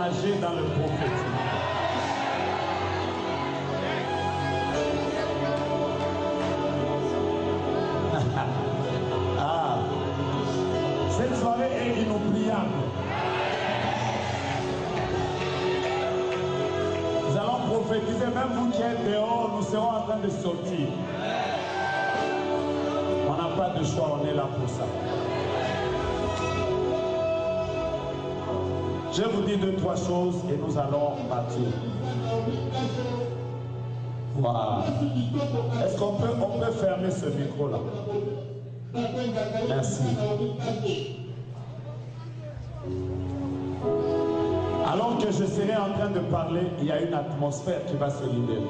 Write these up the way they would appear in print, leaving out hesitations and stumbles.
nager dans le prophétique. Ah, cette soirée est inoubliable. Nous allons prophétiser, même vous qui êtes dehors, nous serons en train de sortir. On n'a pas de choix, on est là pour ça. Je vous dis 2-3 choses et nous allons partir. Voilà. Est-ce qu'on peut fermer ce micro-là? Merci. Alors que je serai en train de parler, il y a une atmosphère qui va se libérer.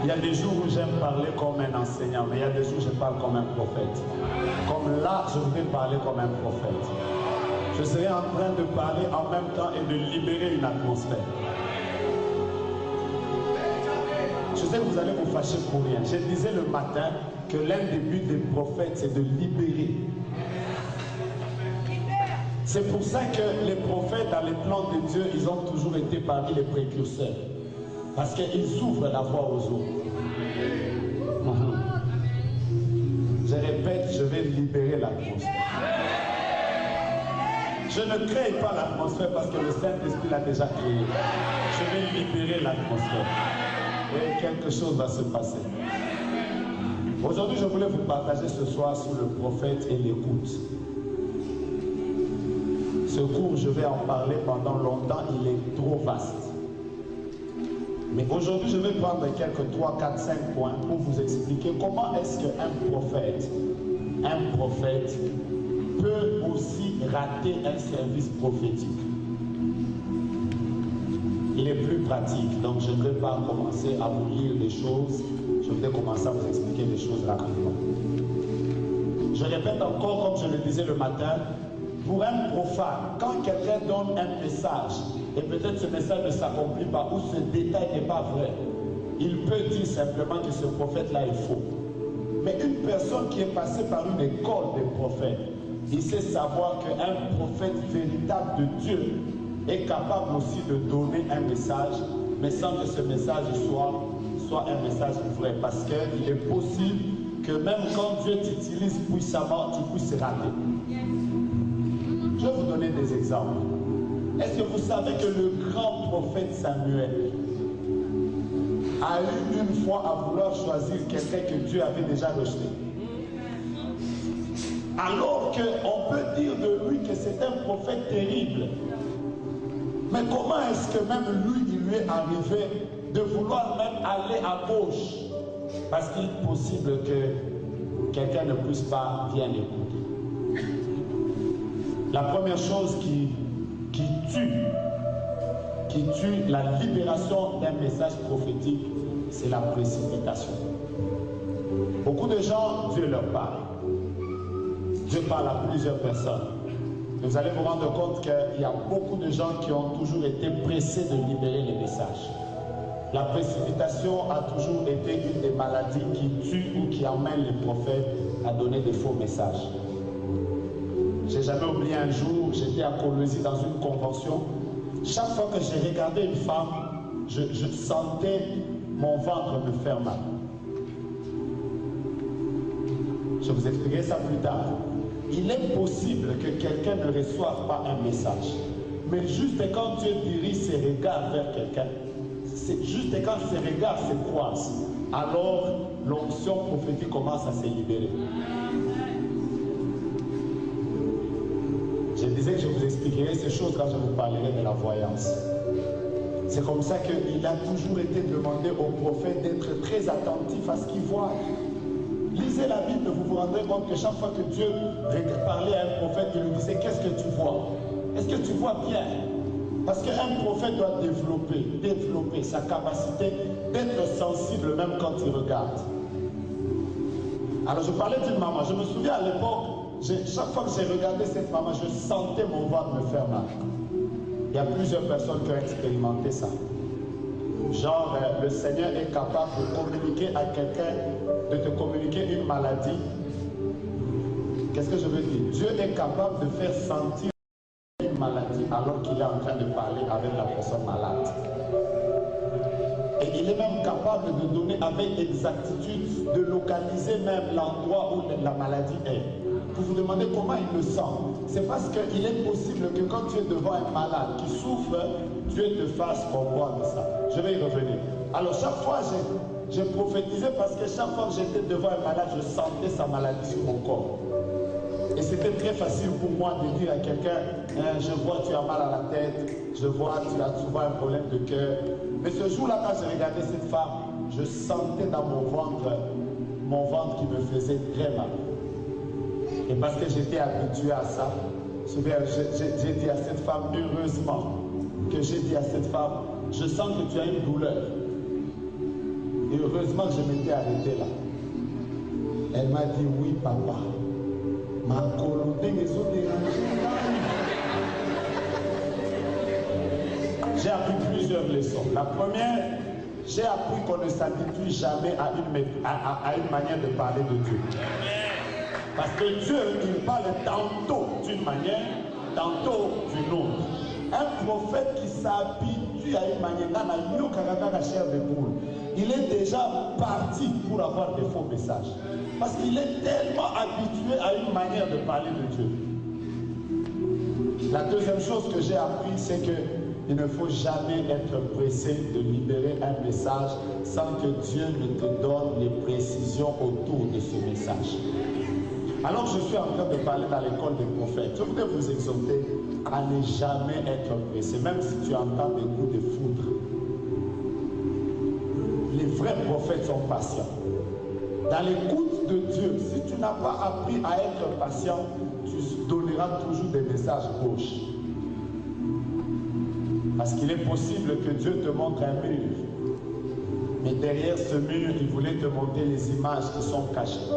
Il y a des jours où j'aime parler comme un enseignant, mais il y a des jours où je parle comme un prophète. Comme là, je voudrais parler comme un prophète. Je serai en train de parler en même temps et de libérer une atmosphère. Je sais que vous allez vous fâcher pour rien. Je disais le matin que l'un des buts des prophètes, c'est de libérer. C'est pour ça que les prophètes, dans les plans de Dieu, ils ont toujours été parmi les précurseurs. Parce qu'ils ouvrent la voie aux autres. Je répète, je vais libérer l'atmosphère. Je ne crée pas l'atmosphère parce que le Saint-Esprit l'a déjà créé. Je vais libérer l'atmosphère. Et quelque chose va se passer. Aujourd'hui, je voulais vous partager ce soir sur le prophète et l'écoute. Ce cours, je vais en parler pendant longtemps, il est trop vaste. Mais aujourd'hui, je vais prendre quelques 3, 4, 5 points pour vous expliquer comment est-ce qu'un prophète peut aussi rater un service prophétique. Il est plus pratique, donc je ne vais pas commencer à vous lire des choses, je vais commencer à vous expliquer des choses rapidement. Je répète encore, comme je le disais le matin, pour un profane, quand quelqu'un donne un message, et peut-être ce message ne s'accomplit pas, ou ce détail n'est pas vrai, il peut dire simplement que ce prophète-là est faux. Mais une personne qui est passée par une école des prophètes, il sait savoir qu'un prophète véritable de Dieu est capable aussi de donner un message, mais sans que ce message soit un message vrai. Parce qu'il est possible que même quand Dieu t'utilise puissamment, tu puisses rater. Je vais vous donner des exemples. Est-ce que vous savez que le grand prophète Samuel a eu une fois à vouloir choisir quelqu'un que Dieu avait déjà rejeté? Alors qu'on peut dire de lui que c'est un prophète terrible. Mais comment est-ce que même lui, il lui est arrivé de vouloir même aller à gauche? Parce qu'il est possible que quelqu'un ne puisse pas bien écouter. La première chose qui tue la libération d'un message prophétique, c'est la précipitation. Beaucoup de gens, Dieu leur parle. Dieu parle à plusieurs personnes. Vous allez vous rendre compte qu'il y a beaucoup de gens qui ont toujours été pressés de libérer les messages. La précipitation a toujours été une des maladies qui tue ou qui emmène les prophètes à donner des faux messages. J'ai jamais oublié un jour, j'étais à Colosie dans une convention. Chaque fois que j'ai regardé une femme, je sentais mon ventre me faire mal. Je vous expliquerai ça plus tard. Il est possible que quelqu'un ne reçoive pas un message. Mais juste quand Dieu dirige ses regards vers quelqu'un, c'est juste quand ses regards se croisent, alors l'onction prophétique commence à se libérer. Je disais que je vous expliquerai ces choses quand je vous parlerai de la voyance. C'est comme ça qu'il a toujours été demandé au prophète d'être très attentif à ce qu'il voit. Lisez la Bible, vous vous rendrez compte que chaque fois que Dieu parlait à un prophète, il lui disait « Qu'est-ce que tu vois? Est-ce que tu vois bien ?» Parce qu'un prophète doit développer sa capacité d'être sensible même quand il regarde. Alors je parlais d'une maman, je me souviens à l'époque, chaque fois que j'ai regardé cette maman, je sentais mon ventre me faire mal. Il y a plusieurs personnes qui ont expérimenté ça. Genre, le Seigneur est capable de communiquer à quelqu'un, de te communiquer une maladie Qu'est-ce que je veux dire? Dieu est capable de faire sentir une maladie alors qu'il est en train de parler avec la personne malade. Et il est même capable de donner avec exactitude, de localiser même l'endroit où la maladie est. Vous vous demandez comment il le sent. C'est parce qu'il est possible que quand tu es devant un malade qui souffre, Dieu te fasse comprendre ça. Je vais y revenir. Alors chaque fois, j'ai prophétisé parce que chaque fois que j'étais devant un malade, je sentais sa maladie sur mon corps. Et c'était très facile pour moi de dire à quelqu'un, je vois tu as mal à la tête, je vois tu as souvent un problème de cœur. Mais ce jour-là, quand j'ai regardé cette femme, je sentais dans mon ventre qui me faisait très mal. Et parce que j'étais habitué à ça, j'ai dit à cette femme, heureusement que j'ai dit à cette femme, je sens que tu as une douleur. Et heureusement que je m'étais arrêté là. Elle m'a dit, oui papa. Ma colonne les autres J'ai appris plusieurs leçons. La première, j'ai appris qu'on ne s'habitue jamais à une manière de parler de Dieu. Parce que Dieu, il parle tantôt d'une manière, tantôt d'une autre. Un prophète qui s'habitue à une manière, il est déjà parti pour avoir des faux messages. Parce qu'il est tellement habitué à une manière de parler de Dieu. La deuxième chose que j'ai appris, c'est qu'il ne faut jamais être pressé de libérer un message sans que Dieu ne te donne les précisions autour de ce message. Alors que je suis en train de parler dans l'école des prophètes, je voudrais vous exhorter à ne jamais être pressé, même si tu entends des coups de foudre. Les vrais prophètes sont patients. Dans l'écoute de Dieu, si tu n'as pas appris à être patient, tu donneras toujours des messages gauches. Parce qu'il est possible que Dieu te montre un mur. Mais derrière ce mur, il voulait te montrer les images qui sont cachées.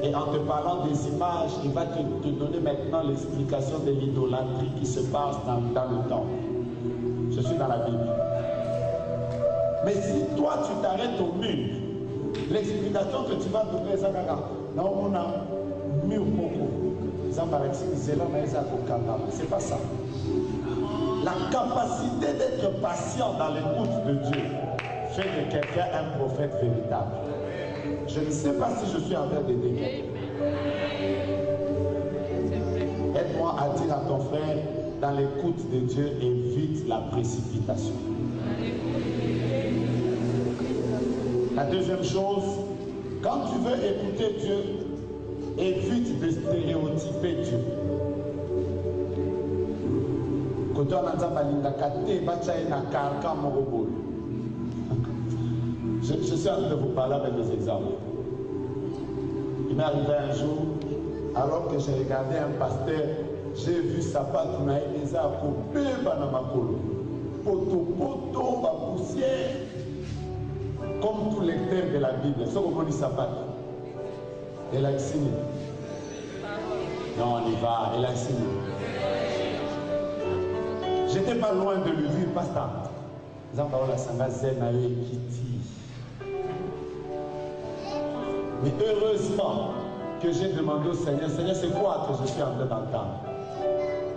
Et en te parlant des images, il va te donner maintenant l'explication de l'idolâtrie qui se passe dans le temple. Je suis dans la Bible. Mais si toi, tu t'arrêtes au mur, l'explication que tu vas donner, c'est pas ça. La capacité d'être patient dans l'écoute de Dieu fait de quelqu'un un prophète véritable. Je ne sais pas si je suis en train de dire. Aide-moi à dire à ton frère, dans l'écoute de Dieu, évite la précipitation. La deuxième chose, quand tu veux écouter Dieu, évite de stéréotyper Dieu. Je suis en train de vous parler avec des exemples. Il m'est arrivé un jour, alors que j'ai regardé un pasteur, j'ai vu sa patte, il m'a aidé à couper Banamakolo. Poto, poto, ma poussière. Comme tout lecteur de la Bible, ce qu'on dit sa patte. Elle a signé. Non, on y va, elle a signé. J'étais pas loin de lui dire, pasteur. Mais heureusement que j'ai demandé au Seigneur, Seigneur, c'est quoi que je suis en train d'entendre?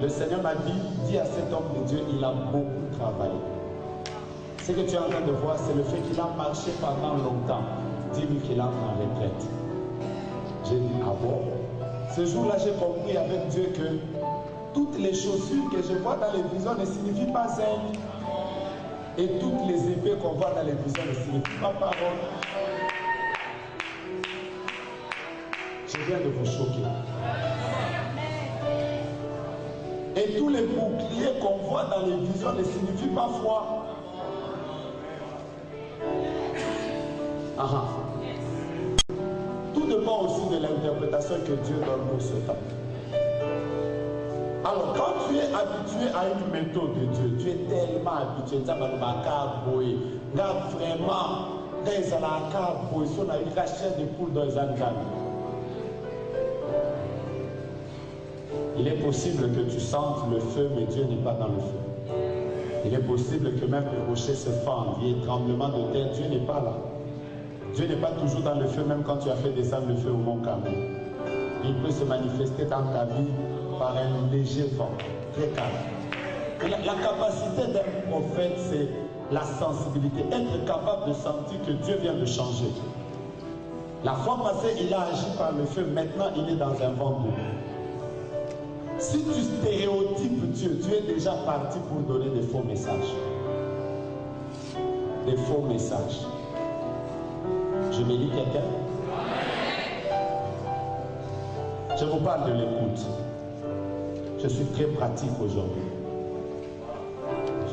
Le Seigneur m'a dit, dis à cet homme de Dieu, il a beaucoup travaillé. Ce que tu es en train de voir, c'est le fait qu'il a marché pendant longtemps. Dis-lui qu'il entre en retraite. J'ai dit, ah bon? Ce jour-là, j'ai compris avec Dieu que toutes les chaussures que je vois dans les visions ne signifient pas zinc. Et toutes les épées qu'on voit dans les visions ne signifient pas parole. Je viens de vous choquer. Et tous les boucliers qu'on voit dans les visions ne signifient pas foi. Tout dépend aussi de l'interprétation que Dieu donne pour ce temps. Alors, quand tu es habitué à une méthode de Dieu, tu es tellement habitué, vraiment, il est possible que tu sentes le feu, mais Dieu n'est pas dans le feu. Il est possible que même les rochers se fendent, il y ait tremblement de terre, Dieu n'est pas là. Dieu n'est pas toujours dans le feu, même quand tu as fait descendre le feu au mont Carmel. Il peut se manifester dans ta vie par un léger vent, très calme. La capacité d'un prophète, c'est la sensibilité, être capable de sentir que Dieu vient de changer. La fois passée, il a agi par le feu, maintenant il est dans un vent doux. Si tu stéréotypes Dieu, tu es déjà parti pour donner des faux messages. Des faux messages. Je me dis quelqu'un? Je vous parle de l'écoute. Je suis très pratique aujourd'hui.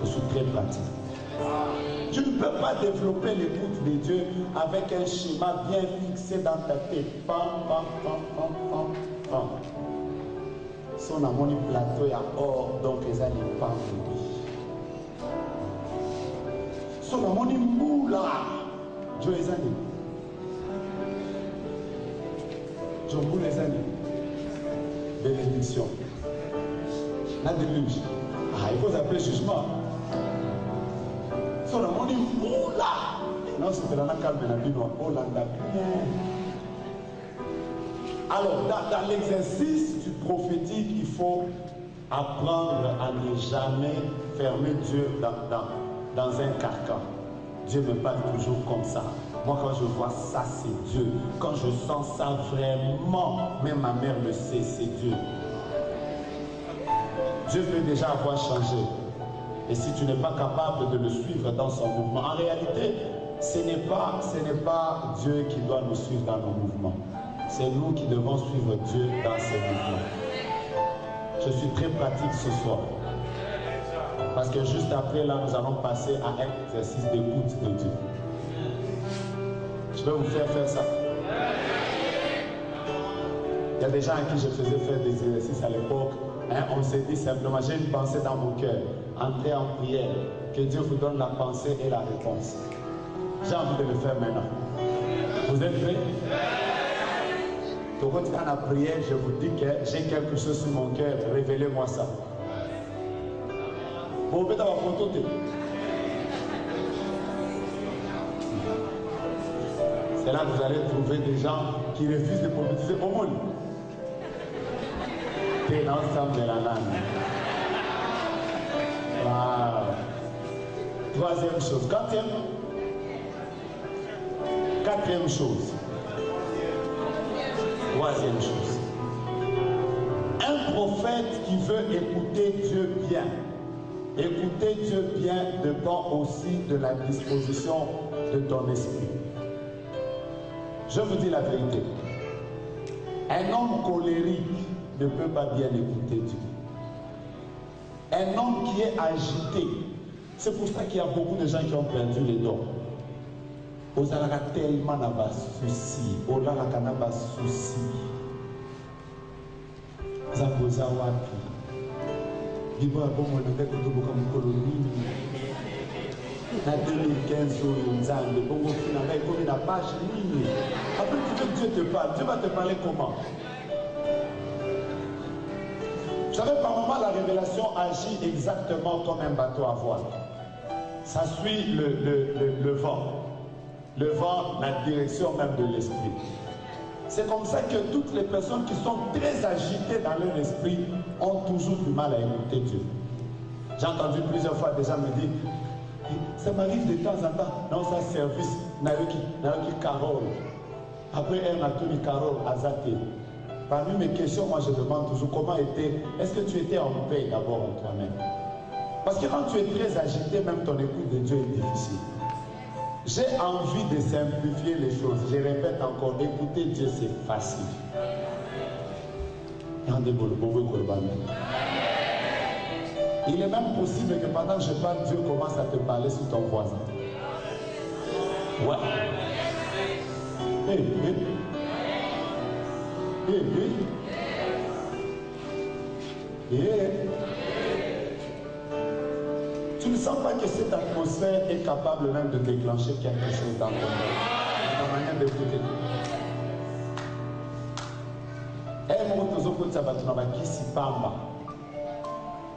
Je suis très pratique. Tu ne peux pas développer l'écoute de Dieu avec un schéma bien fixé dans ta tête. Pam, pam, pam, pam, pam, pam. Son amoni plateau et or, donc les années pam. Son amoni moula. Dieu les années. Je vous les années. Bénédiction. La déluge. Ah, il faut appeler jugement. Son amoni moula. Non, c'est la calme la vie. Oh là là. Alors, dans l'exercice du prophétique, il faut apprendre à ne jamais fermer Dieu dans un carcan. Dieu me parle toujours comme ça. Moi, quand je vois ça, c'est Dieu. Quand je sens ça vraiment, même ma mère le sait, c'est Dieu. Dieu peut déjà avoir changé. Et si tu n'es pas capable de le suivre dans son mouvement, en réalité, ce n'est pas Dieu qui doit nous suivre dans nos mouvements. C'est nous qui devons suivre Dieu dans ses mouvements. Je suis très pratique ce soir. Parce que juste après, là, nous allons passer à un exercice d'écoute de Dieu. Je vais vous faire ça. Il y a des gens à qui je faisais faire des exercices à l'époque. Hein, on s'est dit simplement, j'ai une pensée dans mon cœur. Entrez en prière. Que Dieu vous donne la pensée et la réponse. J'ai envie de le faire maintenant. Vous êtes prêts? Donc, quand on a prié, je vous dis que j'ai quelque chose sur mon cœur. Révélez-moi ça. Vous pouvez avoir photo. C'est là que vous allez trouver des gens qui refusent de prophétiser au monde. T'es l'ensemble de la langue. Wow. Troisième chose. Quatrième chose. Troisième chose. Un prophète qui veut écouter Dieu bien. Écouter Dieu bien dépend aussi de la disposition de ton esprit. Je vous dis la vérité. Un homme colérique ne peut pas bien écouter Dieu. Un homme qui est agité, c'est pour ça qu'il y a beaucoup de gens qui ont perdu les dons. Vous avez tellement de soucis. Vous avez de soucis. Vous avez de soucis. Bibo abomo na ndeko toboka mukolo mingi na 2015 oyo nzambe bongo fina ngai komi na page nini. Après tu veux que Dieu te parle, Dieu va te parler comment? Vous savez, par moment la révélation agit exactement comme un bateau à voile. Ça suit le vent. Le vent, la direction même de l'esprit. C'est comme ça que toutes les personnes qui sont très agitées dans leur esprit ont toujours du mal à écouter Dieu. J'ai entendu plusieurs fois des gens me dire, ça m'arrive de temps en temps, dans un service, Nayoki Carole. Après, elle m'a tenu Carole Azate. Parmi mes questions, moi je demande toujours comment était, est-ce que tu étais en paix d'abord en toi-même? Parce que quand tu es très agité, même ton écoute de Dieu est difficile. J'ai envie de simplifier les choses. Je répète encore, écouter Dieu, c'est facile. Il est même possible que pendant que je parle, Dieu commence à te parler sur ton voisin. Ouais. Tu ne sens pas que cette atmosphère est capable même de déclencher quelque chose dans ta manière d'écouter.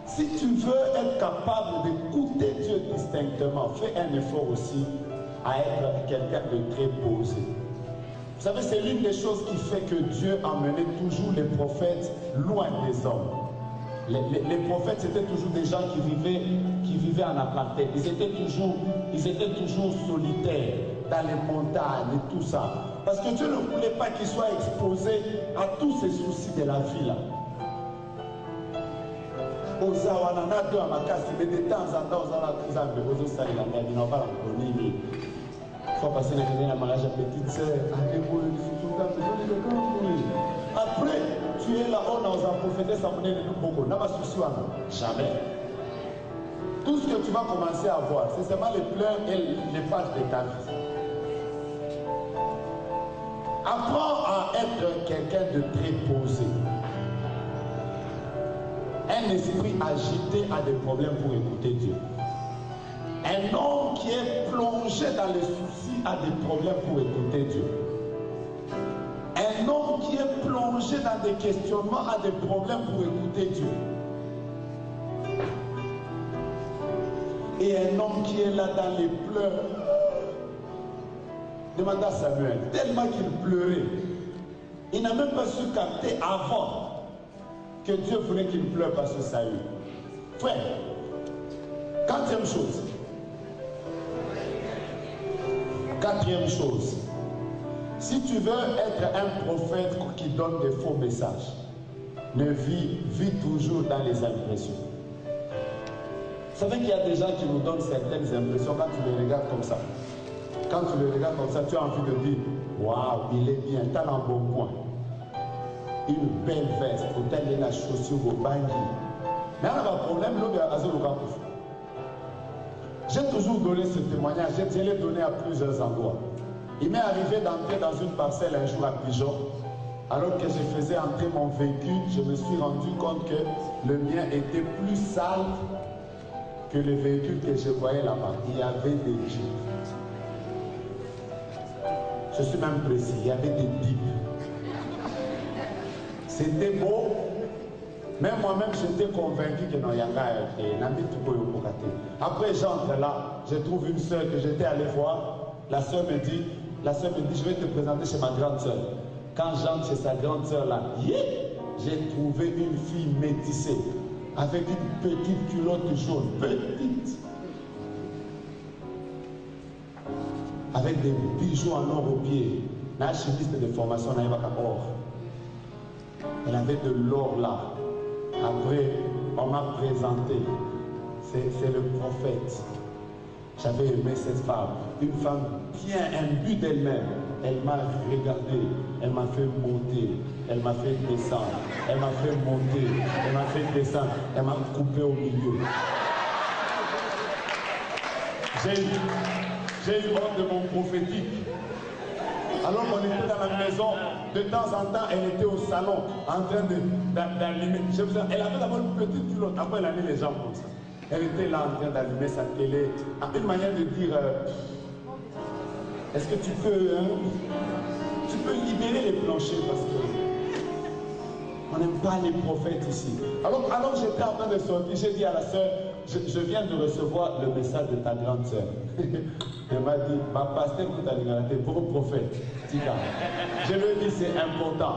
Si tu veux être capable d'écouter Dieu distinctement, fais un effort aussi à être quelqu'un de très posé. Vous savez, c'est l'une des choses qui fait que Dieu emmenait toujours les prophètes loin des hommes. Les prophètes, c'était toujours des gens qui vivaient en apartheid. Ils étaient toujours solitaires dans les montagnes et tout ça. Parce que Dieu ne voulait pas qu'ils soient exposés à tous ces soucis de la vie là. Mais de temps en temps, faut passer dans un mariage à petite sœur. Après, tu es là, on a prophété, ça me donne beaucoup. N'a pas souci, jamais. Tout ce que tu vas commencer à voir, c'est seulement les pleurs et les pages de ta vie. Apprends à être quelqu'un de très posé. Un esprit agité a des problèmes pour écouter Dieu. Un homme qui est plongé dans les soucis a des problèmes pour écouter Dieu. Un homme qui est plongé dans des questionnements a des problèmes pour écouter Dieu. Et un homme qui est là dans les pleurs, demande à Samuel, tellement qu'il pleurait, il n'a même pas su capter avant que Dieu voulait qu'il pleure parce que Saül. Frère, quatrième chose, si tu veux être un prophète qui donne des faux messages, vis toujours dans les impressions. Vous savez qu'il y a des gens qui nous donnent certaines impressions quand tu les regardes comme ça. Quand tu les regardes comme ça, tu as envie de dire, waouh, il est bien, tu as un bon point. Une belle veste, hôtel et la chaussure au bangui. Mais on a un problème, j'ai toujours donné ce témoignage, je l'ai donné à plusieurs endroits. Il m'est arrivé d'entrer dans une parcelle un jour à Pigeon. Alors que je faisais entrer mon véhicule, je me suis rendu compte que le mien était plus sale que le véhicule que je voyais là-bas. Il y avait des jeeps. Je suis même précis, il y avait des dips. C'était beau, mais moi-même j'étais convaincu que non, il y a un Après j'entre là, je trouve une soeur que j'étais allé voir. La soeur me dit, je vais te présenter chez ma grande soeur. Quand j'entre chez sa grande soeur là, j'ai trouvé une fille métissée, avec une petite culotte jaune, petite. Avec des bijoux en or au pied. La chimiste de formation n'a pas or. Elle avait de l'or là. Après, on m'a présenté. C'est le prophète. J'avais aimé cette femme. Une femme bien imbue d'elle-même. Elle m'a regardé. Elle m'a fait monter. Elle m'a fait descendre. Elle m'a fait monter. Elle m'a fait descendre. Elle m'a coupé au milieu. J'ai eu honte de mon prophétique. Alors qu'on était dans la maison, de temps en temps, elle était au salon en train d'allumer. Elle avait d'abord une petite culotte, après elle a mis les jambes comme ça. Elle était là en train d'allumer sa télé. Une manière de dire, est-ce que tu peux libérer les planchers parce que on n'aime pas les prophètes ici. Alors j'étais en train de sortir, j'ai dit à la soeur, je viens de recevoir le message de ta grande soeur. Elle m'a dit, ma pasteur pour le prophète. Je lui ai dit, c'est important.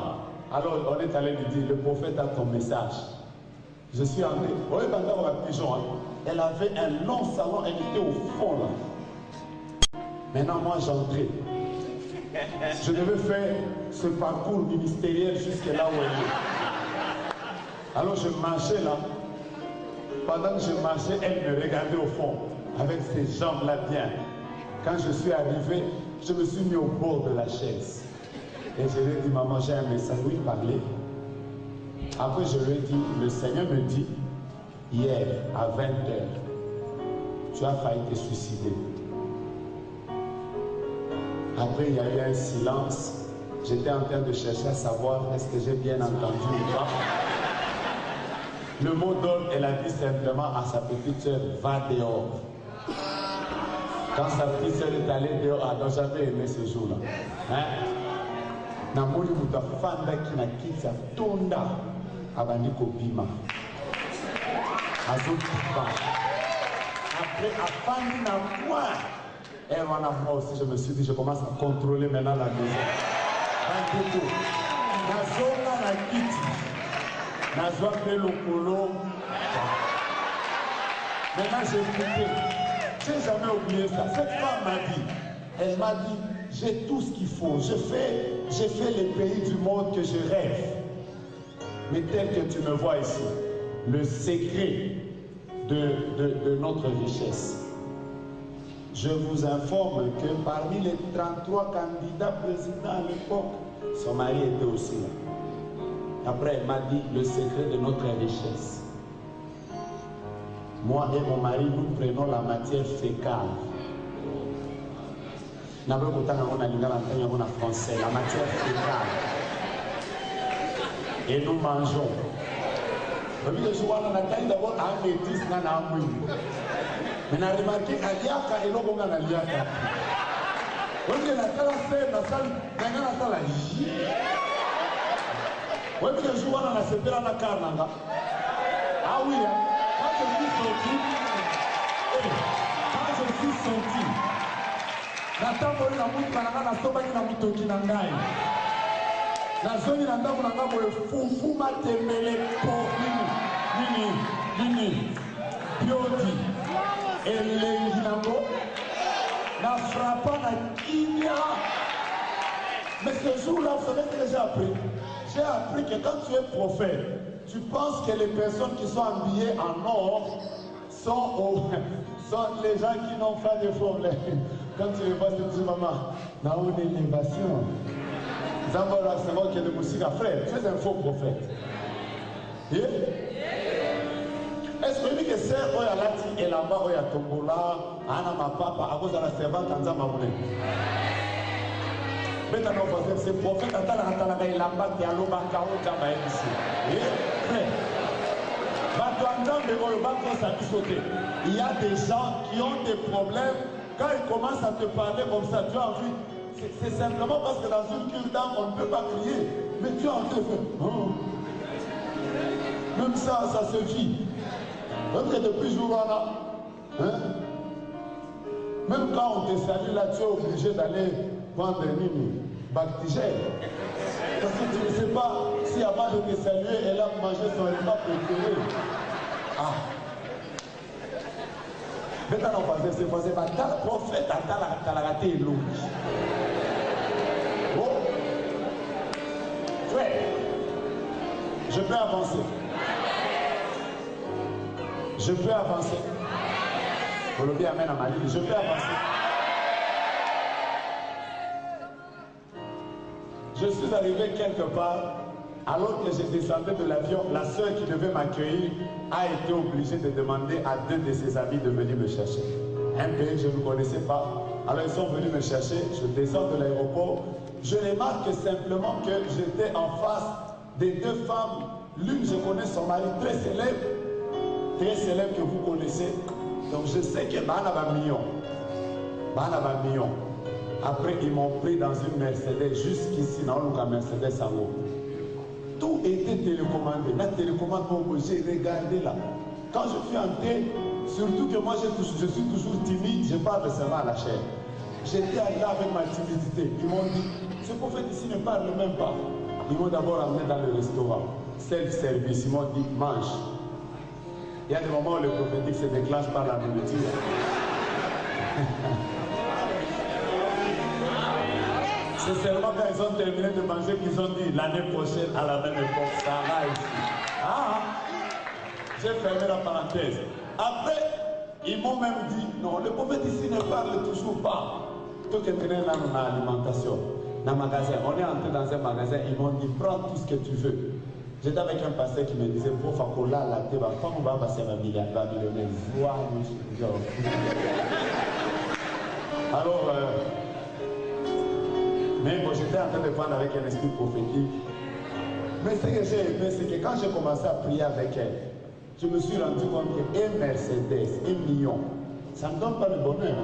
Alors on est allé lui dire, le prophète a ton message. Je suis entré, on est entré dans la pigeon. Elle avait un long salon, elle était au fond là. Maintenant moi j'entrais. Je devais faire ce parcours ministériel jusque là où elle est. Alors je marchais là. Pendant que je marchais, elle me regardait au fond, avec ses jambes là bien. Quand je suis arrivé, je me suis mis au bord de la chaise. Et je lui ai dit, maman, j'ai un message. Oui, parler. Après, je lui ai dit, le Seigneur me dit, hier, à 20h, tu as failli te suicider. Après, il y a eu un silence. J'étais en train de chercher à savoir est-ce que j'ai bien entendu ou pas. Le mot d'ordre, elle a dit simplement à sa petite soeur, va dehors. Quand sa petite soeur est allée dehors, donc j'avais aimé ce jour-là. Namoni mutafanda kina kisa tonda abaniko bima. Azokipa. Après, afandi na moi. Et voilà, moi aussi, je me suis dit, je commence à contrôler maintenant la maison. Bandeko, nazonga na kiti, nazwa pe lokolo. Maintenant j'ai écouté, j'ai jamais oublié ça. Cette femme m'a dit, elle m'a dit, j'ai tout ce qu'il faut, j'ai fait les pays du monde que je rêve. Mais tel que tu me vois ici, le secret de notre richesse. Je vous informe que parmi les 33 candidats présidents à l'époque, son mari était aussi là. Après, elle m'a dit le secret de notre richesse. Moi et mon mari, nous prenons la matière fécale. La matière fécale. Et nous mangeons. Le jour où on a d'abord un métis, on a un mouille. Mais on a remarqué qu'il y a un liaka et l'on a un liaka. On a la salle, la salle, la salle. Oui, mais le jour où on a séparé la carne. Ah oui, quand je suis sorti, natamboli na mutu na nasobaki na mutoki na ngai. Nazongi na ndako na ngai boye fufu matembele po nini bioti elengi nango na frappa na kimia. Mais ce jour-là, vous savez ce que j'ai appris? J'ai appris que quand tu es prophète, tu penses que les personnes qui sont habillées en or sont les gens qui n'ont pas de problème. Quand tu les vois, tu te dis, maman, on a une élévation. Zambara, c'est moi qui ai de musique à frère. Tu es un faux prophète. Yeah? Est-ce que que c'est Oya Lati et là-bas, Oya Tombola, Anna ma papa, à cause de la servante, en Zambabouné? Mais dans nos voisins, c'est prophète, il y a des gens qui ont des problèmes. Quand ils commencent à te parler comme ça, tu as envie. C'est simplement parce que dans une culte d'âme, on ne peut pas crier. Mais tu as envie de faire. Oh. Même ça, ça se vit. Même que depuis jour là, hein? Même quand on te salue là, tu es obligé d'aller vendre une bactigène. Parce que tu ne sais pas si avant de te saluer, elle a mangé son repas préféré. Ah. Maintenant, on va se passer par le prophète, à la raté et l'eau. Bon. Frère, je peux avancer. Je peux avancer. Vous le bien amène à ma ligne. Je peux avancer. Je suis arrivé quelque part, alors que je descendais de l'avion, la sœur qui devait m'accueillir a été obligée de demander à 2 de ses amis de venir me chercher. Un pays que je ne connaissais pas. Alors ils sont venus me chercher, je descends de l'aéroport. Je remarque simplement que j'étais en face des 2 femmes. L'une, je connais son mari très célèbre que vous connaissez. Donc je sais que Bana va million. Après, ils m'ont pris dans une Mercedes jusqu'ici, dans le Mercedes à l'eau. Tout était télécommandé. La télécommande, j'ai regardé là. Quand je suis entré, surtout que moi je suis toujours timide, je parle seulement à la chair. J'étais allé avec ma timidité. Ils m'ont dit, ce prophète ici ne parle même pas. Ils m'ont d'abord amené dans le restaurant. Self-service, ils m'ont dit, mange. Il y a des moments où le prophétique se déclenche par la nourriture. C'est seulement quand ils ont terminé de manger qu'ils ont dit l'année prochaine à la même époque, ça va ici. Ah, j'ai fermé la parenthèse. Après, ils m'ont même dit, non, le prophète ici ne parle toujours pas. Tout est venu dans l'alimentation, dans le magasin. On est entré dans un magasin, ils m'ont dit, prends tout ce que tu veux. J'étais avec un pasteur qui me disait, pour Fakola, la tête, quand on va passer à millionnaire, alors, mais bon, j'étais en train de prendre avec un esprit prophétique. Mais ce que j'ai aimé, c'est que quand j'ai commencé à prier avec elle, je me suis rendu compte qu'un Mercedes, 1 million, ça ne me donne pas le bonheur.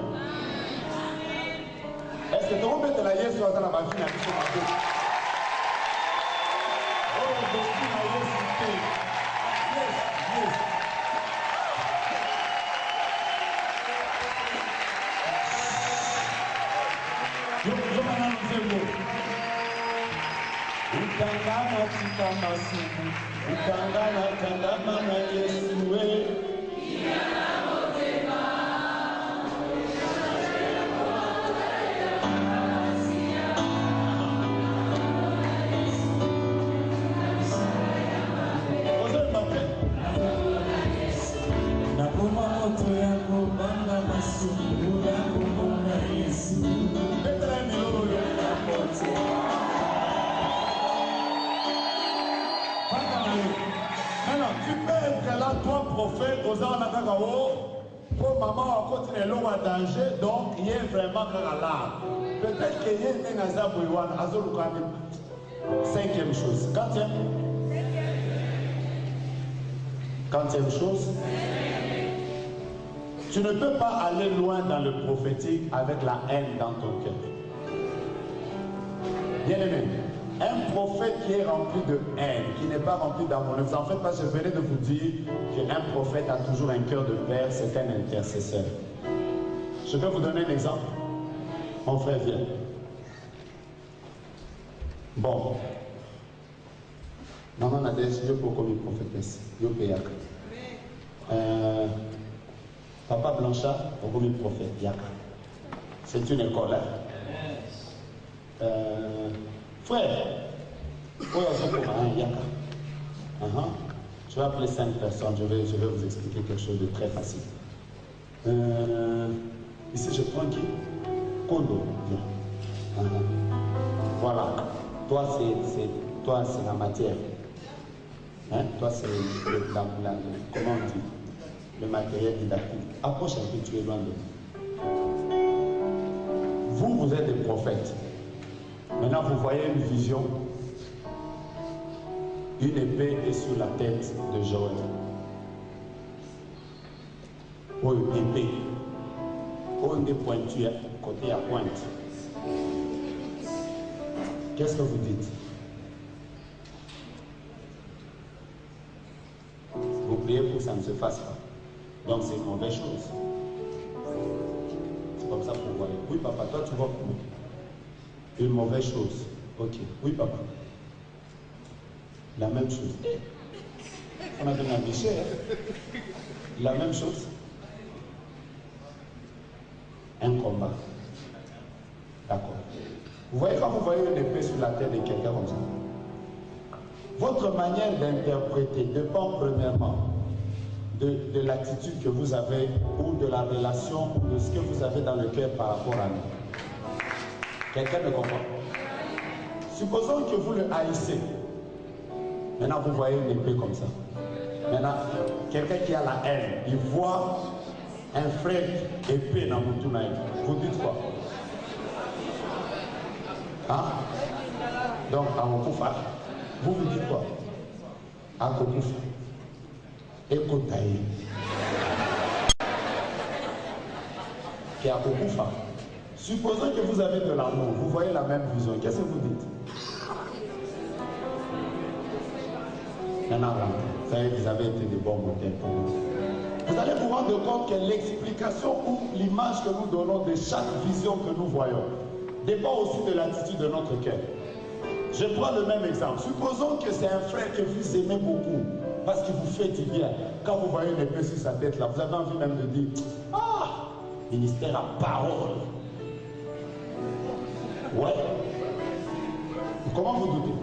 Est-ce que tout le monde peut te la dire sur la machine à qui oh, je suis la yes, yes. Ikangana kandama na Yesue. Tu peux être là, toi, prophète, aux Anakagao, pour maman, à côté de l'eau en danger, donc il y a vraiment là. Peut-être qu'il y a un Azabouiwan, Azolukanim. Cinquième chose. Quatrième chose. Tu ne peux pas aller loin dans le prophétique avec la haine dans ton cœur. Bien aimé. Un prophète qui est rempli de haine, qui n'est pas rempli d'amour. Ne vous en faites pas, je venais de vous dire qu'un prophète a toujours un cœur de père, c'est un intercesseur. Je vais vous donner un exemple. Mon frère vient. Bon. Maman a dit, je peux comme une prophétesse. Je peux y Papa Blanchard, comme une prophète. C'est une école. Frère, je vais appeler 5 personnes, je vais vous expliquer quelque chose de très facile. Ici, je prends qui? Kondo, viens. Voilà, toi, c'est la matière. Hein? Toi, c'est comment on dit? Le matériel didactique. Approche un peu, tu es loin de vous. Vous êtes des prophètes. Maintenant, vous voyez une vision. Une épée est sur la tête de Joël. Oui, épée. On est pointu, côté à pointe. Qu'est-ce que vous dites? Vous priez pour que ça ne se fasse pas. Donc c'est une mauvaise chose. C'est comme ça que vous voyez. Oui, papa, toi tu vois comment? Une mauvaise chose. Ok. Oui, papa. La même chose. On a donné un péché. Hein? La même chose. Un combat. D'accord. Vous voyez quand vous voyez une épée sur la tête de quelqu'un comme ça, votre manière d'interpréter dépend premièrement de l'attitude que vous avez ou de la relation ou de ce que vous avez dans le cœur par rapport à nous. Quelqu'un me comprend? Supposons que vous le haïssez. Maintenant, vous voyez une épée comme ça. Maintenant, quelqu'un qui a la haine, il voit un frère épée dans mon tournail. Vous dites quoi? Hein? Donc, à mon koufa, vous dites quoi? À mon koufa. Écoutez. Qui a mon koufa. Supposons que vous avez de l'amour, vous voyez la même vision, qu'est-ce que vous dites? Maintenant, vous savez que vous avez été de bons modèles pour nous. Vous allez vous rendre compte que l'explication ou l'image que nous donnons de chaque vision que nous voyons dépend aussi de l'attitude de notre cœur. Je prends le même exemple. Supposons que c'est un frère que vous aimez beaucoup parce qu'il vous fait du bien. Quand vous voyez une épée sur sa tête là, vous avez envie même de dire « Ah, ministère à parole ». Ouais. Comment vous doutez?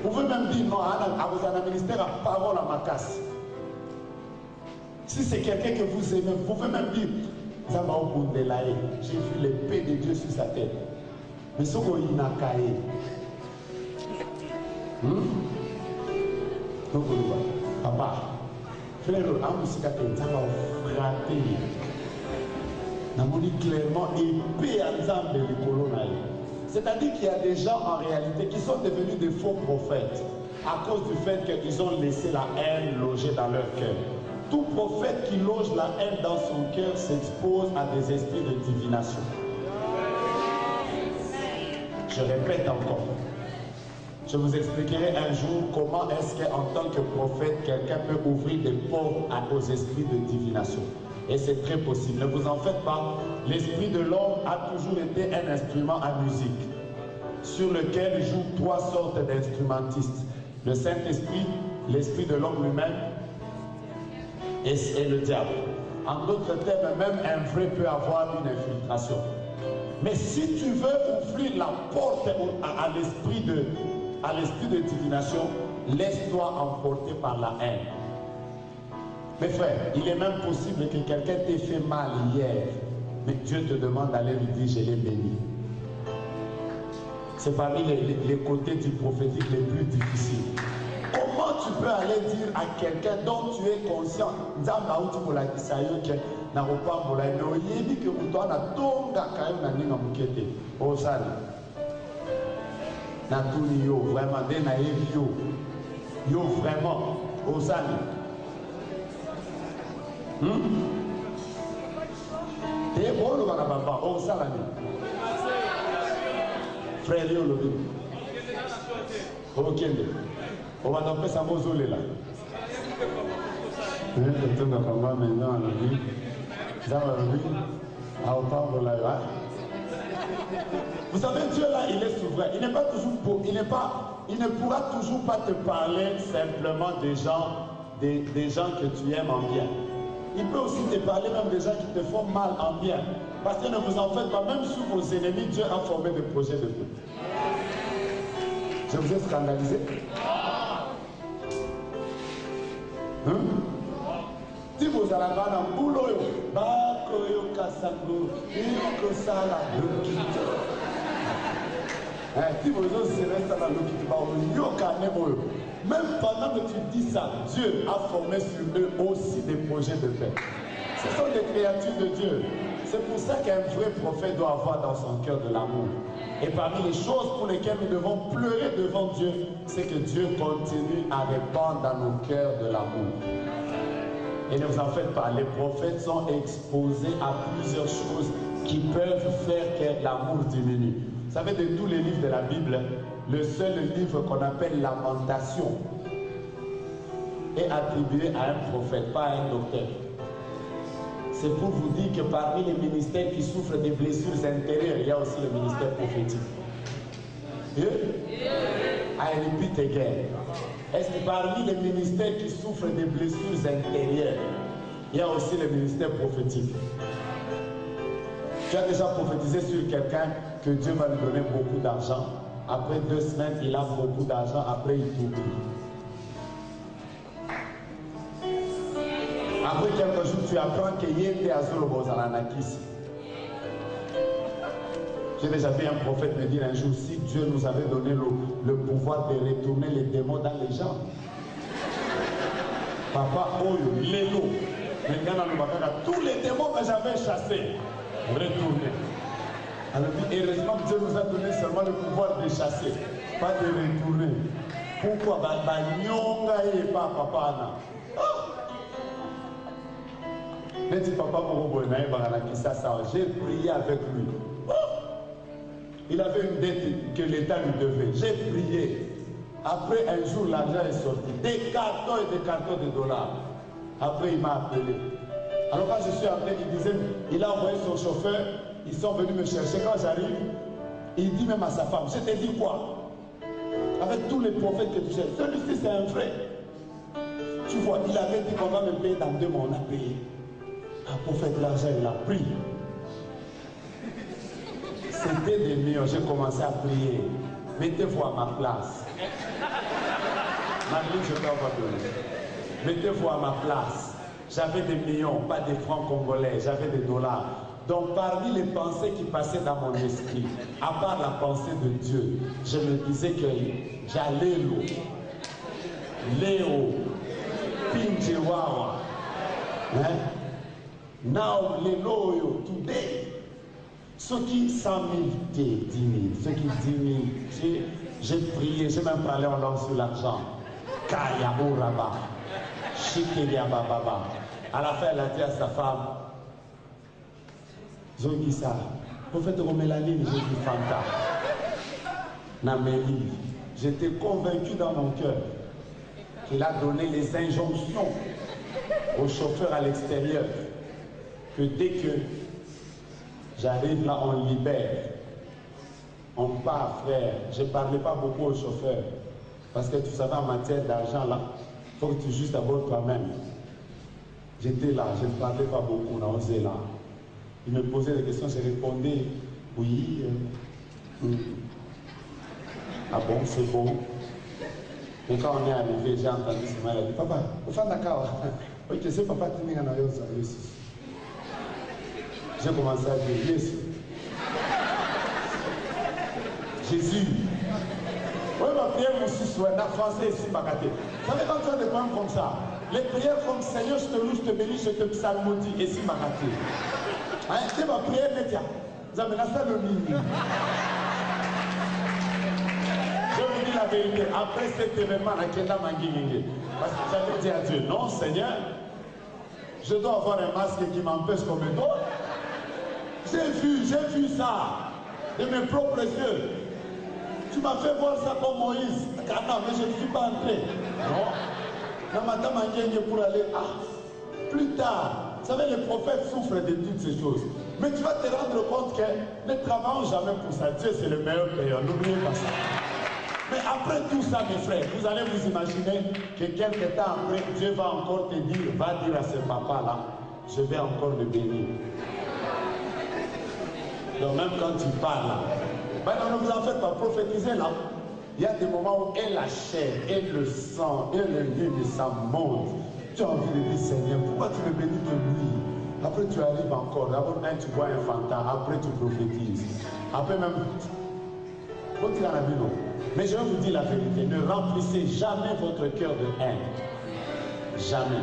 Vous pouvez même dire non, vous avez un ministère à parole à ma casse. Si c'est quelqu'un que vous aimez, vous pouvez même dire j'ai vu l'épée de Dieu sur sa tête. Mais ce qu'on y a caillé. Donc, papa, frère, frappé. Nous dit clairement épée à Nzambe le colonel. C'est-à-dire qu'il y a des gens en réalité qui sont devenus des faux prophètes à cause du fait qu'ils ont laissé la haine loger dans leur cœur. Tout prophète qui loge la haine dans son cœur s'expose à des esprits de divination. Je répète encore. Je vous expliquerai un jour comment est-ce qu'en tant que prophète, quelqu'un peut ouvrir des portes aux esprits de divination. Et c'est très possible. Ne vous en faites pas. L'esprit de l'homme a toujours été un instrument à musique sur lequel jouent 3 sortes d'instrumentistes. Le Saint-Esprit, l'esprit de l'homme lui-même et le diable. En d'autres termes, même un vrai peut avoir une infiltration. Mais si tu veux ouvrir la porte à l'esprit de divination, laisse-toi emporter par la haine. Mes frères, il est même possible que quelqu'un t'ait fait mal hier, mais Dieu te demande d'aller lui dire, je l'ai béni. C'est parmi les côtés du prophétique les plus difficiles. Comment tu peux aller dire à quelqu'un dont tu es conscient, vraiment, frère yo lobi okende on va taper ça mozole là maintenant lobi vous savez, Dieu là il est souverain, il n'est pas toujours beau, il ne pourra toujours pas te parler simplement des gens que tu aimes en bien. Il peut aussi te parler même des gens qui te font mal en bien. Parce que ne vous en faites pas, même sous vos ennemis, Dieu a formé des projets de paix. Je vous ai scandalisé. Si vous allez avoir un boulot, si vous même pendant que tu dis ça, Dieu a formé sur eux aussi des projets de paix. Ce sont des créatures de Dieu. C'est pour ça qu'un vrai prophète doit avoir dans son cœur de l'amour. Et parmi les choses pour lesquelles nous devons pleurer devant Dieu, c'est que Dieu continue à répandre dans nos cœurs de l'amour. Et ne vous en faites pas, les prophètes sont exposés à plusieurs choses qui peuvent faire que l'amour diminue. Vous savez, de tous les livres de la Bible, le seul livre qu'on appelle Lamentation est attribué à un prophète, pas à un docteur. C'est pour vous dire que parmi les ministères qui souffrent des blessures intérieures, il y a aussi le ministère prophétique. I repeat again. Est-ce que parmi les ministères qui souffrent des blessures intérieures, il y a aussi le ministère prophétique? Tu as déjà prophétisé sur quelqu'un que Dieu va lui donner beaucoup d'argent. Après 2 semaines, il a beaucoup d'argent. Après, il t'oublie. Après quelques jours, tu apprends qu'il y a des Azoulobozanakis. J'ai déjà vu un prophète me dire un jour, si Dieu nous avait donné le pouvoir de retourner les démons dans les gens. Papa, Oyo, Lélo, tous les démons que j'avais chassés, retournés. Alors, heureusement que Dieu nous a donné seulement le pouvoir de chasser, pas de retourner. Pourquoi papa? J'ai prié avec lui. Il avait une dette que l'État lui devait. J'ai prié. Après, un jour, l'argent est sorti. Des cartons et des cartons de dollars. Après, il m'a appelé. Alors, quand je suis entré, il disait, il a envoyé son chauffeur. Ils sont venus me chercher. Quand j'arrive, il dit même à sa femme, je t'ai dit quoi? Avec tous les prophètes que tu cherches. Celui-ci, c'est un vrai. Tu vois, il avait dit qu'on va me payer dans 2 mois. On a payé. Un prophète, l'argent, il a pris. C'était des millions. J'ai commencé à prier. Mettez-vous à ma place. Marie, je peux pas donner. Mettez-vous à ma place. J'avais des millions, pas des francs congolais. J'avais des dollars. Donc, parmi les pensées qui passaient dans mon esprit, à part la pensée de Dieu, je me disais que j'allais l'eau. Léo, Pinchewawa. Now, Lélo, today. Ceux qui 100 000, 10 000, ceux qui 10 000, j'ai prié, j'ai même parlé en langue sur l'argent. Kaya Oraba, Shikelia Bababa. À la fin, elle a dit à sa femme, Zongisa, prophète Romélaline, j'ai dit Fanta. Naméli, j'étais convaincu dans mon cœur qu'il a donné les injonctions au chauffeur à l'extérieur que dès que j'arrive là, on libère. On part, frère. Je ne parlais pas beaucoup au chauffeur. Parce que tu savais, en matière d'argent, là, faut que tu juges d'abord toi-même. J'étais là, je ne parlais pas beaucoup, on a osé là. Il me posait des questions, j'ai répondu oui. Ah bon, c'est bon. Et quand on est arrivé, j'ai entendu ce moment, il a dit, papa, au fond d'accord. Oui, tu sais, papa, tu n'es pas j'ai commencé à dire, Jésus. Jésus. Oui, ma prière, mon souhait, en français, ici, ma gâté. Vous savez, quand tu as des poèmes comme ça, les prières comme Seigneur, je te loue, je te bénis, je te psalmodie, ici, ma gâté. Hein, c'est ma prière, média. Vous avez la salle au milieu. Je vous dis la vérité, après cet événement, parce que j'avais dit à Dieu, non Seigneur, je dois avoir un masque qui m'empêche comme un autre. J'ai vu ça de mes propres yeux. Tu m'as fait voir ça comme Moïse. Ah non, mais je ne suis pas entré. Non. Pour aller. Plus tard, vous savez, les prophètes souffrent de toutes ces choses. Mais tu vas te rendre compte que ne travaillons jamais pour ça. Dieu, c'est le meilleur payeur. N'oubliez pas ça. Mais après tout ça, mes frères, vous allez vous imaginer que quelques temps après, Dieu va encore te dire, va dire à ce papa-là, je vais encore le bénir. Donc même quand tu parles là, maintenant ne vous en faites pas, prophétiser là. Il y a des moments où et la chair, et le sang, et le lieu de ça monte. Tu as envie de dire, Seigneur, pourquoi tu me bénis de lui? Après tu arrives encore, d'abord tu vois un fantôme, après tu prophétises. Après même, quand tu as la vie, non. Mais je vais vous dire la vérité, ne remplissez jamais votre cœur de haine. Jamais.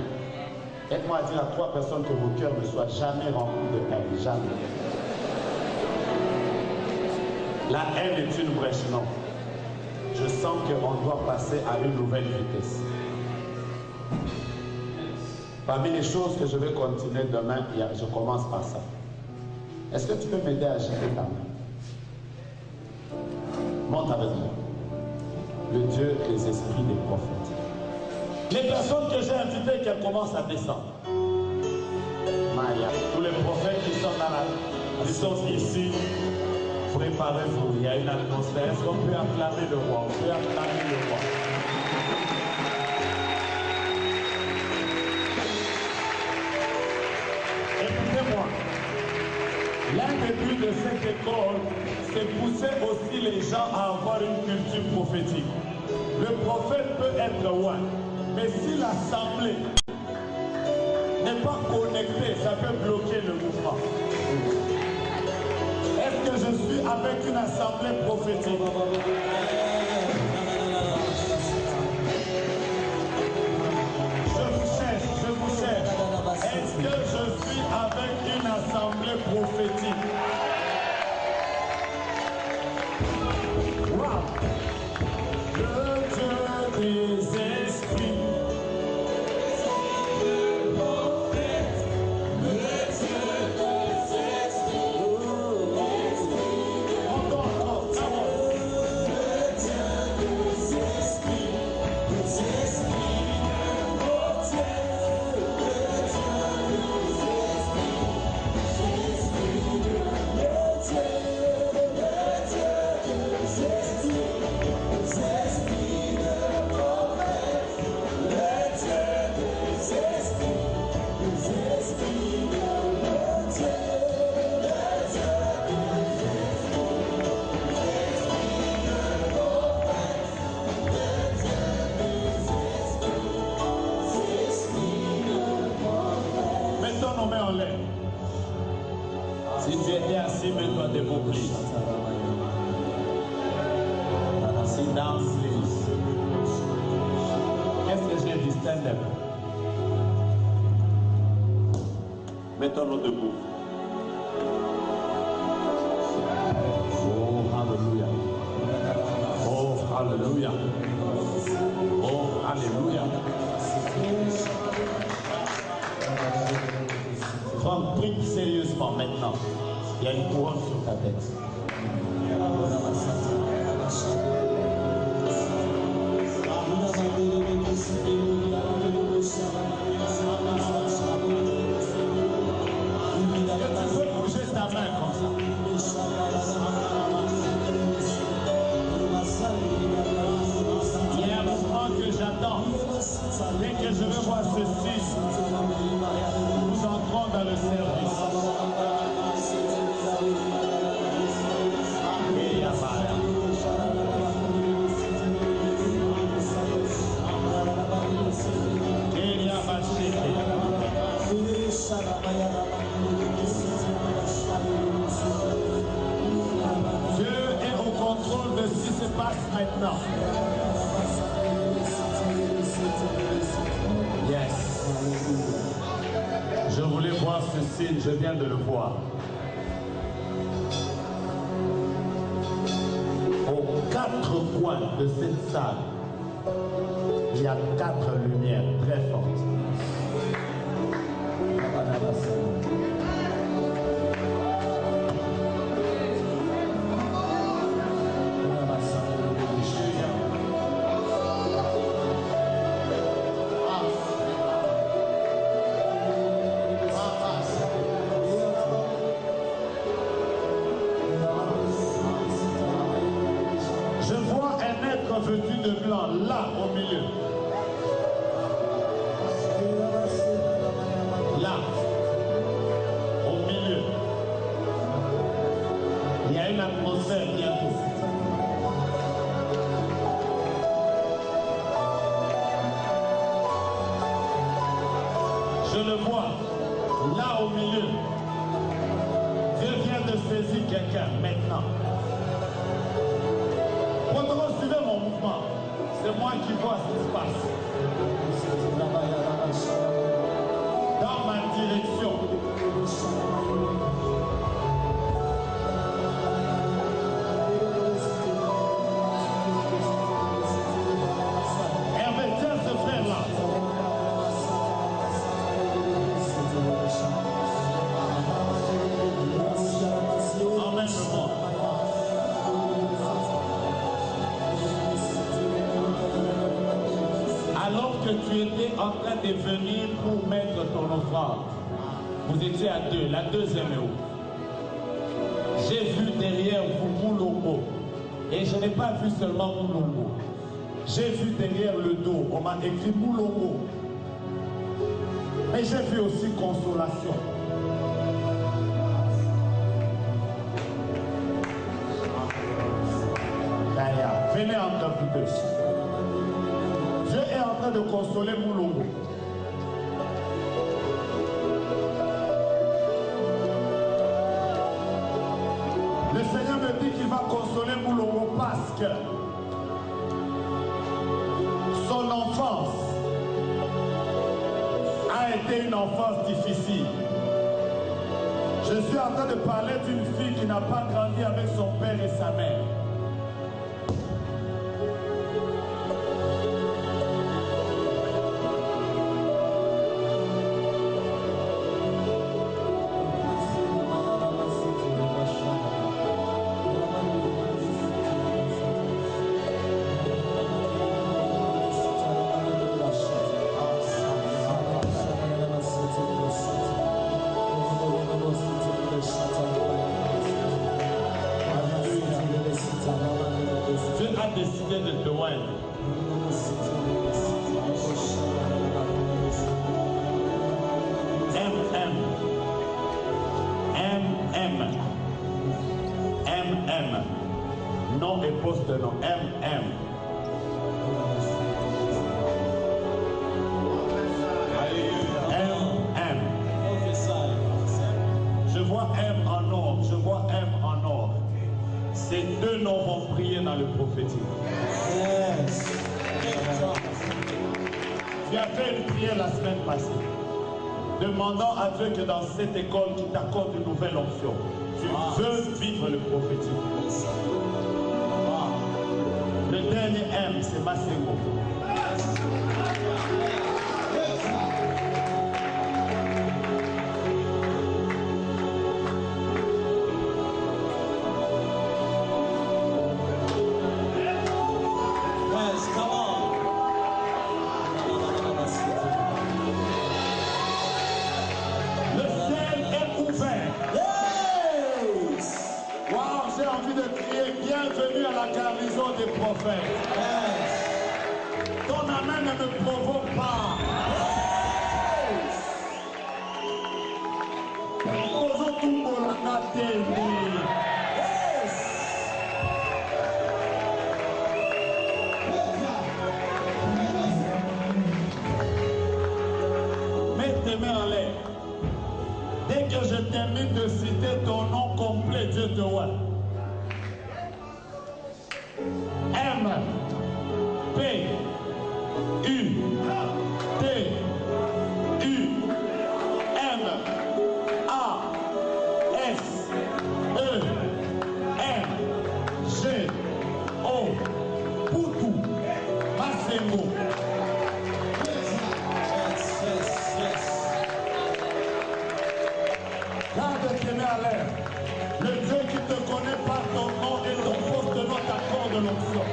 Aide-moi à dire à 3 personnes que vos cœurs ne soient jamais remplis de haine. Jamais. La haine est une brèche, non. Je sens qu'on doit passer à une nouvelle vitesse. Parmi les choses que je vais continuer demain, je commence par ça. Est-ce que tu peux m'aider à gérer ta main? Monte avec moi. Le Dieu des esprits des prophètes. Les personnes que j'ai invitées, qu'elles commencent à descendre. Maya. Tous les prophètes qui sont dans la distance ici, préparez-vous. Il y a une atmosphère. Est-ce qu'on peut acclamer le roi? On peut acclamer le roi. Écoutez-moi. L'un des buts de cette école, c'est pousser aussi les gens à avoir une culture prophétique. Le prophète peut être loin, mais si l'assemblée n'est pas connectée, ça peut bloquer le mouvement. Est-ce que je suis avec une assemblée prophétique? Je vous cherche. Est-ce que je suis avec une assemblée prophétique? Wow. Le Dieu des esprits. Si tu étais assis, mets-toi debout, please. Sit down, please. Qu'est-ce que j'ai dit? Stand up. Mettons-nous debout. Oh, hallelujah. Oh, hallelujah. Oh, hallelujah. Franck, prie sérieusement maintenant. Il y a une couronne sur ta tête. Tu peux bouger ta main comme ça. Il y a un mouvement que j'attends. Dès ce signe, nous entrons dans le service. Dieu est au contrôle de ce qui se passe maintenant. Yes. Je voulais voir ce signe, je viens de le voir. Aux 4 coins de cette salle, il y a 4 lumières très fortes. Je vois un être vêtu de blanc là au milieu. Là, au milieu. Il y a une atmosphère bientôt. Je le vois là au milieu. Dieu vient de saisir quelqu'un maintenant. Suivez mon mouvement. C'est moi qui vois ce qui se passe. Dans ma direction. Hervé, tiens ce frère-là. Emmène-le-moi. Alors que tu étais en train de venir pour mettre ton offrande, vous étiez à 2, la deuxième est où? J'ai vu derrière vous Moulongo, et je n'ai pas vu seulement Moulongo. J'ai vu derrière le dos, on m'a écrit Moulongo. Mais j'ai vu aussi consolation. Venez entre vous deux. Dieu est en train de consoler Moulongo. Le Seigneur me dit qu'il va consoler Moulongo parce que son enfance a été une enfance difficile. Je suis en train de parler d'une fille qui n'a pas grandi avec son père et sa mère. Dieu a décidé de te oindre. Nom et poste de nom. Je vois M en or. Je vois M en or. Ces deux noms vont prier dans le prophétique. Yes. Tu as fait une prière la semaine passée, demandant à Dieu que dans cette école, qu'il t'accorde une nouvelle option. Tu veux vivre le prophétique. Le dernier M, c'est Masségo. Bienvenue à la garnison des prophètes. Ton amen ne me provoque pas. tes mains en l'air. Dès que je termine de citer ton nom complet, Dieu te voit. M, P, U, T, U, M, A, S, E, N, G, O, Poutou, Massengo. Garde tes mains à l'air. Le Dieu qui te connaît par ton nom et ton poste de notre accord de l'onction.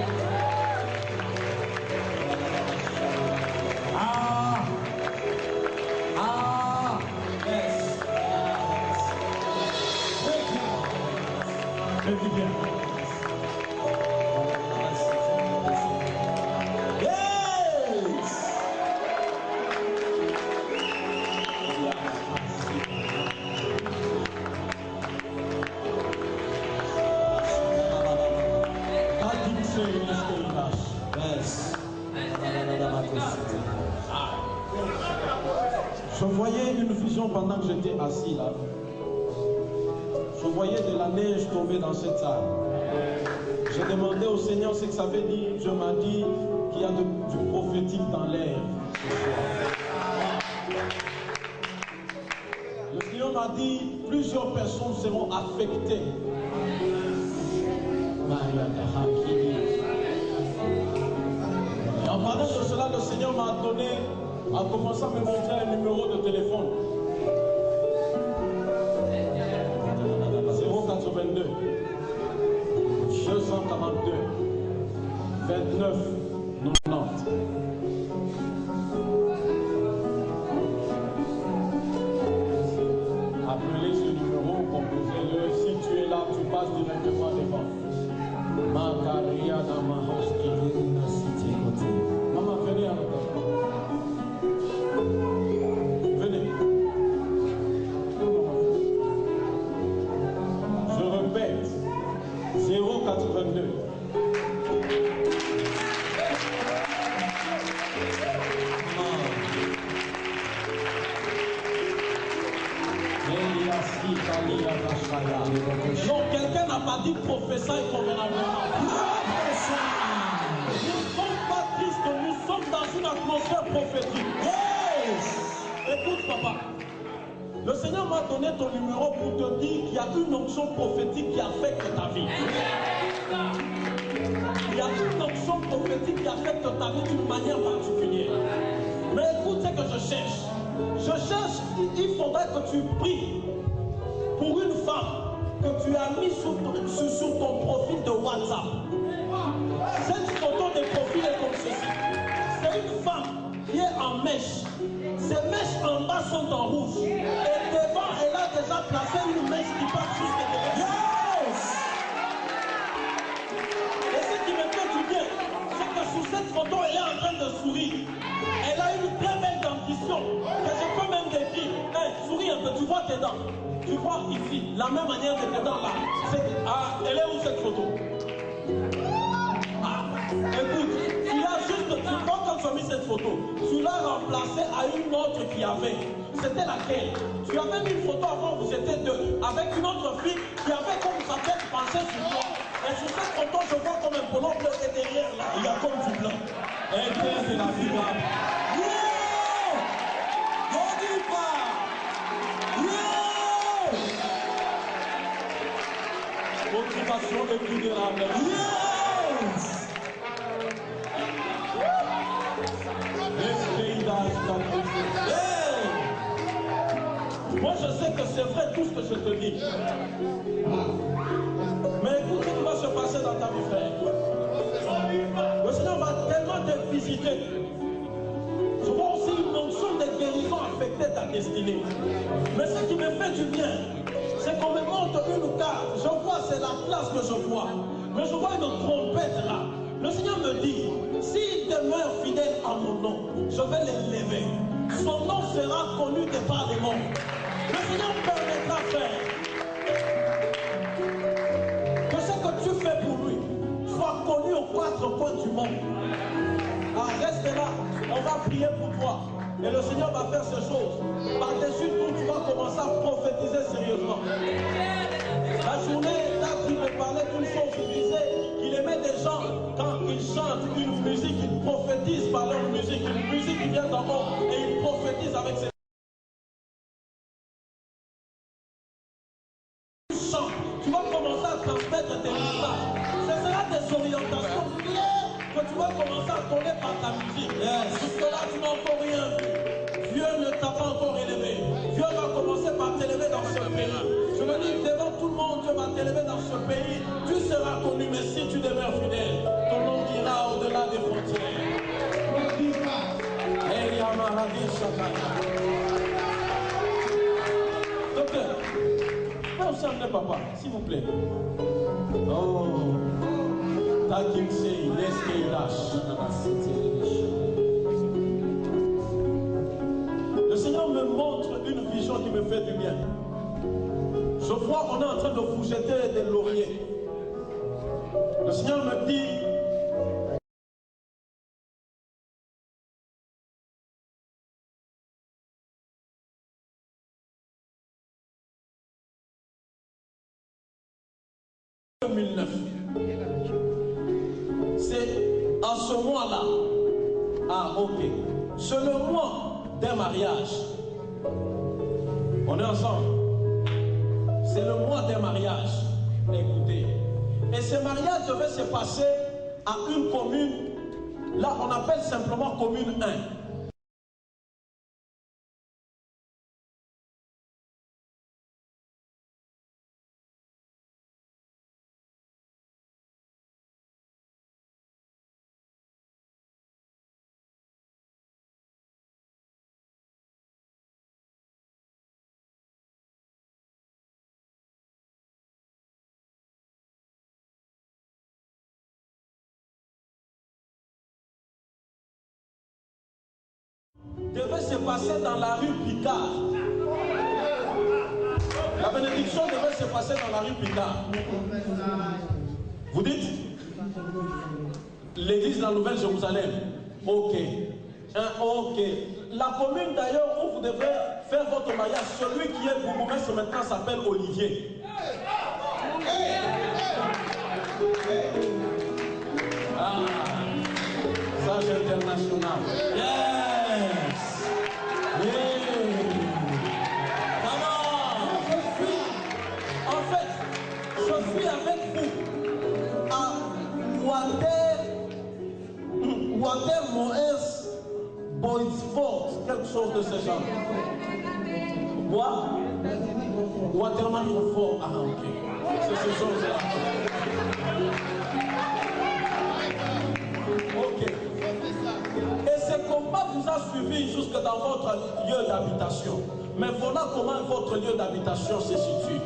Ah! Ah! Yes! Je dis bien. Je voyais une vision pendant que j'étais assis là. Je voyais de la neige tomber dans cette salle. J'ai demandé au Seigneur ce que ça veut dire. Dieu m'a dit qu'il y a du prophétique dans l'air ce soir. Le Seigneur m'a dit plusieurs personnes seront affectées. Et en parlant de cela, le Seigneur m'a donné, a commencé à me montrer un numéro de téléphone. 082 242 29 90. Appelez ce numéro, composez-le. Si tu es là, tu passes directement devant. Makaria Namahoski. Maman, venez à l'hôtel. Venez. Je répète. 082. Non, quelqu'un n'a pas dit professeur convenablement. Nous ne sommes pas tristes, nous sommes dans une atmosphère prophétique. Yes. Écoute, papa. Le Seigneur m'a donné ton numéro pour te dire qu'il y a une onction prophétique qui affecte ta vie. Il y a une onction prophétique qui affecte ta vie d'une manière particulière. Mais écoute ce que je cherche. Je cherche, il faudrait que tu pries pour une femme que tu as mis sur ton profil de WhatsApp. Cette photo de profil est comme ceci. C'est une femme qui est en mèche. Ces mèches en bas sont en rouge. Et devant, elle a déjà placé une mèche qui passe jusqu'à devant. Yes! Et ce qui me fait du bien, c'est que sur cette photo, elle est en train de sourire. Elle a une très belle dentition. Que je peux même décrire. Hey, souris un peu, tu vois tes dents. Tu vois ici, la même manière que tes dents là. Ah, elle est où cette photo? Ah, écoute, tu l'as juste, tu vois quand tu as mis cette photo, tu l'as remplacée à une autre qui avait. C'était laquelle? Tu avais mis une photo avant, vous étiez deux, avec une autre fille qui avait comme sa tête penchée sur toi. Et sur cette photo, je vois comme un polo bleu et derrière là, il y a comme du blanc. Et c'est la vie là. Yeah! N'en dis pas! Yeah! Motivation incroyable. Yes! Hey! Moi je sais que c'est vrai tout ce que je te dis. Mais écoute ce qui va se passer dans ta vie, frère. Le Seigneur va tellement te visiter. Je vois aussi une onction de guérison affecter ta destinée. Mais ce qui me fait du bien, c'est qu'on me montre une carte. Je vois, c'est la place que je vois. Mais je vois une trompette là. Le Seigneur me dit, s'il demeure fidèle à mon nom, je vais l'élever. Son nom sera connu de par les mondes. Le Seigneur permettra, frère, que ce que tu fais pour lui soit connu aux quatre coins du monde. Ah, reste là, on va prier pour toi. Et le Seigneur va faire ces choses. Par-dessus tout, tu vas commencer à prophétiser sérieusement. La journée, là, il me parlait d'une chose, il disait qu'il aimait des gens, quand ils chantent une musique, ils prophétisent par leur musique. Une musique qui vient d'en haut et ils prophétisent avec ses chants. Tu vas commencer à transmettre tes messages. Ce sera des orientations claires que tu vas commencer à donner par ta musique. Jusque-là, tu n'as encore rien vu. Dieu ne t'a pas encore élevé. Dieu va commencer par t'élever dans ce pays. Je me dis, devant tout le monde, Dieu va t'élever dans ce pays. Tu seras connu, mais si tu demeures fidèle, ton nom ira au-delà des frontières. Docteur, pas observer papa, s'il vous plaît. Oh, Takinsei, Leskeidash. Le Seigneur me montre une vision qui me fait du bien. Je vois qu'on est en train de vous jeter des lauriers. Le Seigneur me dit, c'est en ce mois-là. Ah, ok. C'est le mois d'un mariage. On est ensemble. C'est le mois d'un mariage. Écoutez. Et ce mariage devait se passer à une commune. Là, on appelle simplement commune 1. Devait se passer dans la rue Picard. La bénédiction devait se passer dans la rue Picard. Vous dites? L'église de la Nouvelle Jérusalem. Ok. Ok. La commune d'ailleurs où vous devez faire votre mariage, celui qui est bourgmestre maintenant s'appelle Olivier. Ah, sage international. Yes. En fait, je suis avec vous à Water-Moes Boysford, quelque chose de ce genre. Quoi? Waterman Fort. Ah, ok. C'est ces choses-là. Ok. Et ce combat vous a suivi jusque dans votre lieu d'habitation. Mais voilà comment votre lieu d'habitation se situe.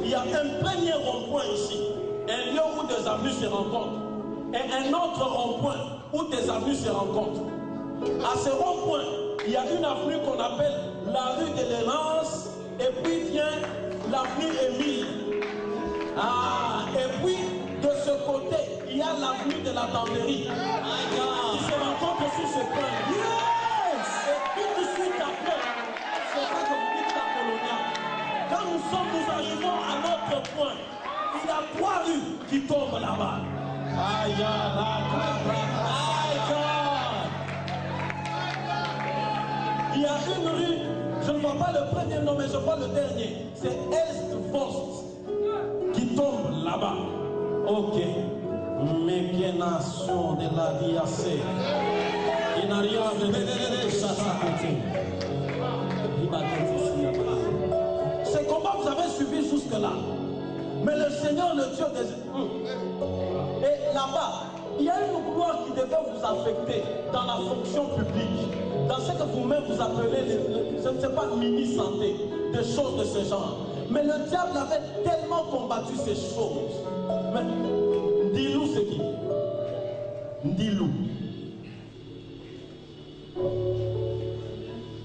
Il y a un premier rond-point ici, un lieu où des avenues se rencontrent, et un autre rond-point où des avenues se rencontrent. À ce rond-point, il y a une avenue qu'on appelle la rue de l'Élance, et puis vient l'avenue Émile. Ah, et puis de ce côté, il y a l'avenue de la Tanderie qui se rencontre sur ce point. Yes! Et tout de suite après, c'est ça que vous dites la coloniale. Quand nous arrivons à notre point, il y a 3 rues qui tombent là-bas. Aïe, il y a une rue, je ne vois pas le premier nom, mais je vois le dernier. C'est Est-Vost qui tombe là-bas. Ok. Méquination de la DAC. Il n'a rien de ça à côté. Ce combat, vous avez suivi jusque-là. Mais le Seigneur, le Dieu des... Et là-bas, il y a une gloire qui devait vous affecter dans la fonction publique. Dans ce que vous-même vous appelez, je ne sais pas, mini-santé, des choses de ce genre. Mais le diable avait tellement combattu ces choses. Mais Ndilou, c'est qui? Ndilou.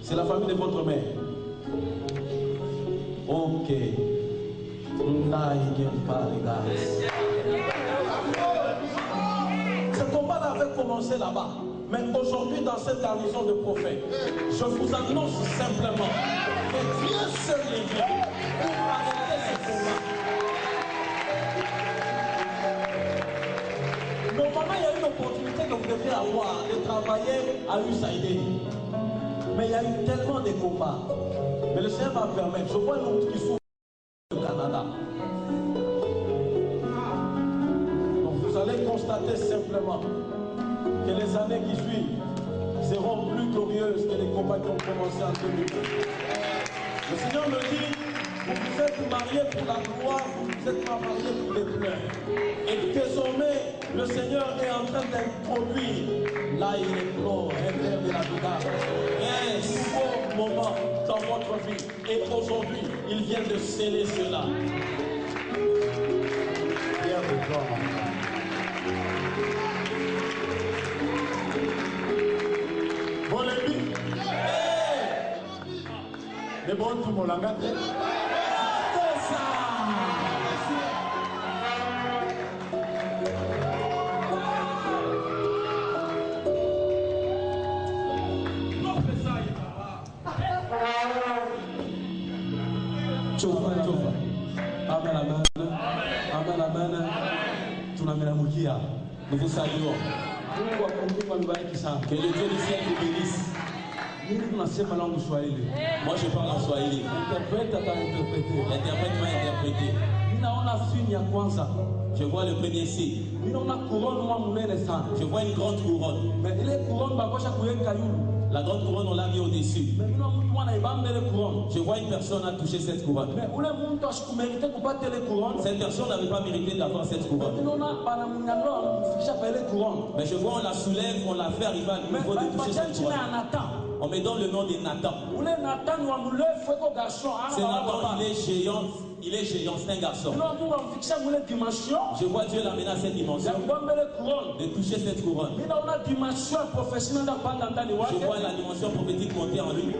C'est la famille de votre mère. Ok. Ce combat-là avait commencé là-bas. Mais aujourd'hui, dans cette garnison de prophètes, je vous annonce simplement que Dieu seul est vrai pour arrêter ce combat. Normalement, il y a une opportunité que vous devez avoir de travailler à USAID. Mais il y a eu tellement de combats. Mais le Seigneur va permettre. Je vois un autre qui souffre au Canada. Donc vous allez constater simplement que les années qui suivent seront plus glorieuses que les combats qui ont commencé en 2020. Le Seigneur me dit, vous vous êtes mariés pour la gloire, vous vous êtes pas mariés pour les pleurs. Et désormais, le Seigneur est en train d'introduire, là il éclore un verre de la victoire, un nouveau moment dans votre vie. Et aujourd'hui, il vient de sceller cela. Pierre de toi, bon les billes. Les bons tout mon langage. C'est ça. Amen, amen. Amen, amen. Tunamelamukia. Nous vous saluons. Que le Dieu du ciel vous bénisse. Moi je parle en Swahili. L'interprète m'a interprété. Je vois le premier signe. Je vois une grande couronne. La grande couronne, on l'a mis au-dessus. Je vois une personne a touché cette couronne. Cette personne n'avait pas mérité d'avoir cette couronne. Mais je vois, on la soulève, on la fait arriver à niveau de toucher cette couronne. On met dans le nom de Nathan. C'est Nathan, il est géant, c'est un garçon. Je vois Dieu l'amener à cette dimension, de toucher cette couronne. Je vois la dimension prophétique monter en lui.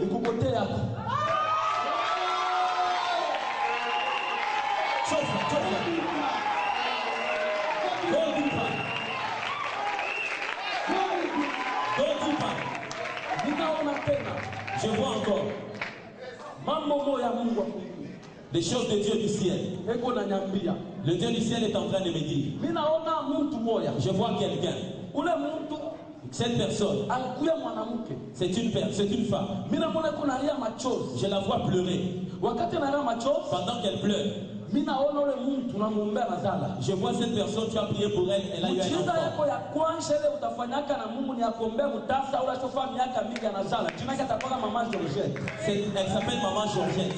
Je vois encore des choses de Dieu du ciel. Le Dieu du ciel est en train de me dire, je vois quelqu'un. Cette personne, c'est une femme. Je la vois pleurer. Pendant qu'elle pleure, je vois cette personne, tu as prié pour elle, elle a eu un enfant. Elle s'appelle Maman Georgette.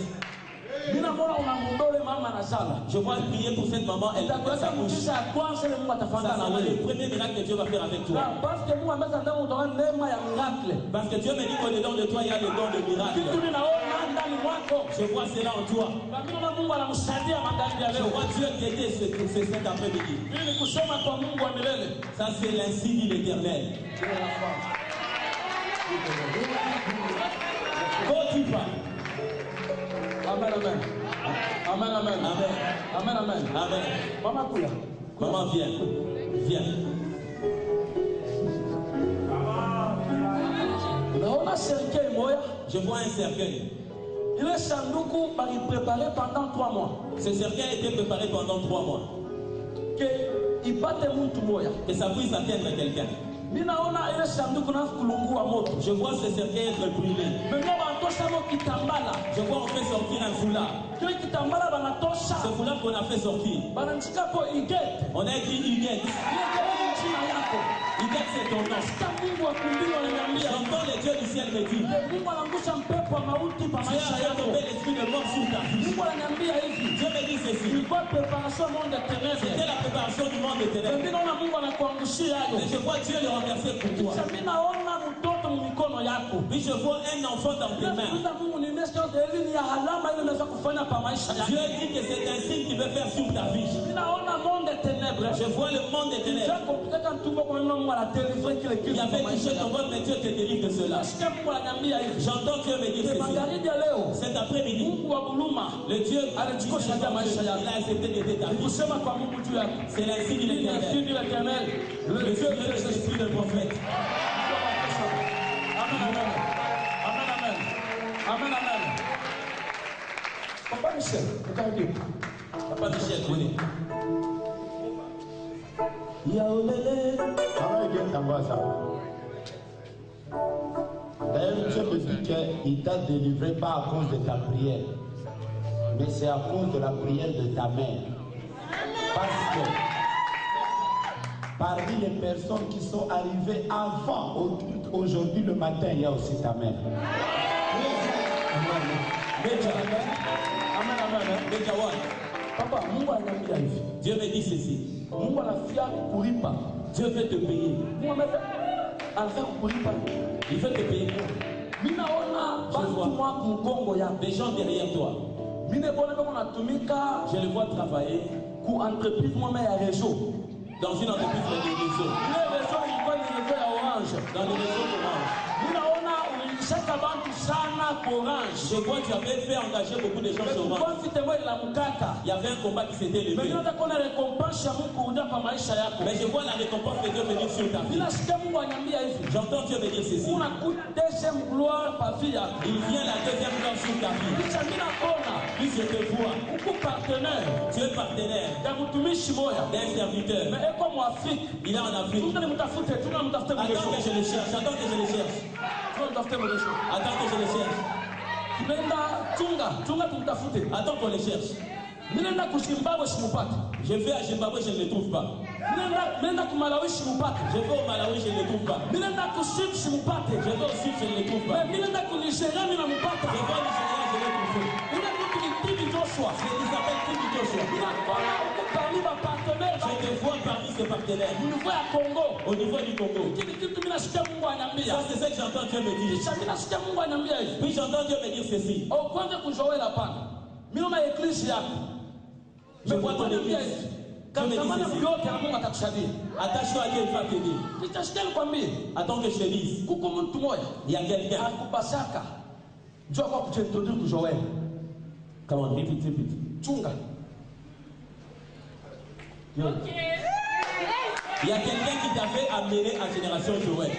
Je vois prier pour cette maman, elle doit s'accoucher. Ça sera le premier miracle que Dieu va faire avec toi. Parce que Dieu me dit qu'au-dedans de toi, il y a le don de miracle. Je vois cela en toi. Je vois Dieu t'aider cet après-midi. Ça, c'est l'ainsi dit l'Éternel. Amen, amen. Amen, amen. Amen, amen. Amen. Maman, viens. Viens. Je vois un cercueil. Il est sanduku préparé pendant 3 mois. Ce cercueil a été préparé pendant 3 mois. Que ça puisse atteindre quelqu'un. Je vois ce cercueil être brûlé. Je vois on fait sortir un foulard. Ce foulard qu'on a fait sortir. On a écrit Huguette. Huguette, c'est ton nom. J'entends les dieux du ciel me dire, Dieu a fait tomber l'esprit de mort sur ta vie. Dieu me dit ceci. C'était la préparation du monde des ténèbres. Mais je vois Dieu le renverser pour toi. Puis je vois un enfant dans tes mains. Dieu dit que c'est un signe qu'il veut faire sur ta vie. Je vois le monde des ténèbres. Il y avait touché ton ventre, mais Dieu te délivre de cela. J'entends Dieu me dire ceci. Cet après-midi, le Dieu il a accepté d'aider ta vie. C'est l'insigne de l'Éternel. Le Dieu de l'esprit de prophète. Michel, regardez. Papa Michel, venez. Yaolele. D'ailleurs, Dieu me dit qu'il t'a délivré pas à cause de ta prière, mais c'est à cause de la prière de ta mère. Parce que parmi les personnes qui sont arrivées avant, aujourd'hui le matin, il y a aussi ta mère. Papa, Dieu me dit ceci. Dieu veut te payer. Il veut te payer. Des gens derrière toi. Je les vois travailler dans une entreprise de réseau. Dans les réseaux Orange. Je vois que tu avais fait engager beaucoup de gens sur Orange. Il y avait un combat qui s'était levé. Mais je vois la récompense de Dieu venir sur ta vie. J'entends Dieu me dire ceci. Il vient la deuxième gloire sur ta vie. Puis je te vois. Tu es partenaire d'un serviteur. Il est en Afrique. Attends que je le cherche. Attends que je le cherche. Attends que je le cherche. Attends qu'on le cherche. Je vais à Zimbabwe, je ne le trouve pas. Je vais au Malawi, je ne le trouve pas. Je vais au Sud, je ne le trouve pas. Je vais au Nigeria, je l'ai trouvé. Il s'appelle Tibi Joshua. Je te vois parmi ses partenaires. Au niveau du Congo. Ça, c'est ce que j'entends Dieu me dire. Puis j'entends Dieu me dire ceci. Je vois ton église. Attache-toi à Dieu, il va t'aider. Attends que je te dise. Il y a quelqu'un. Comment? Répète. Il y a quelqu'un qui t'avait amené à Génération Joël.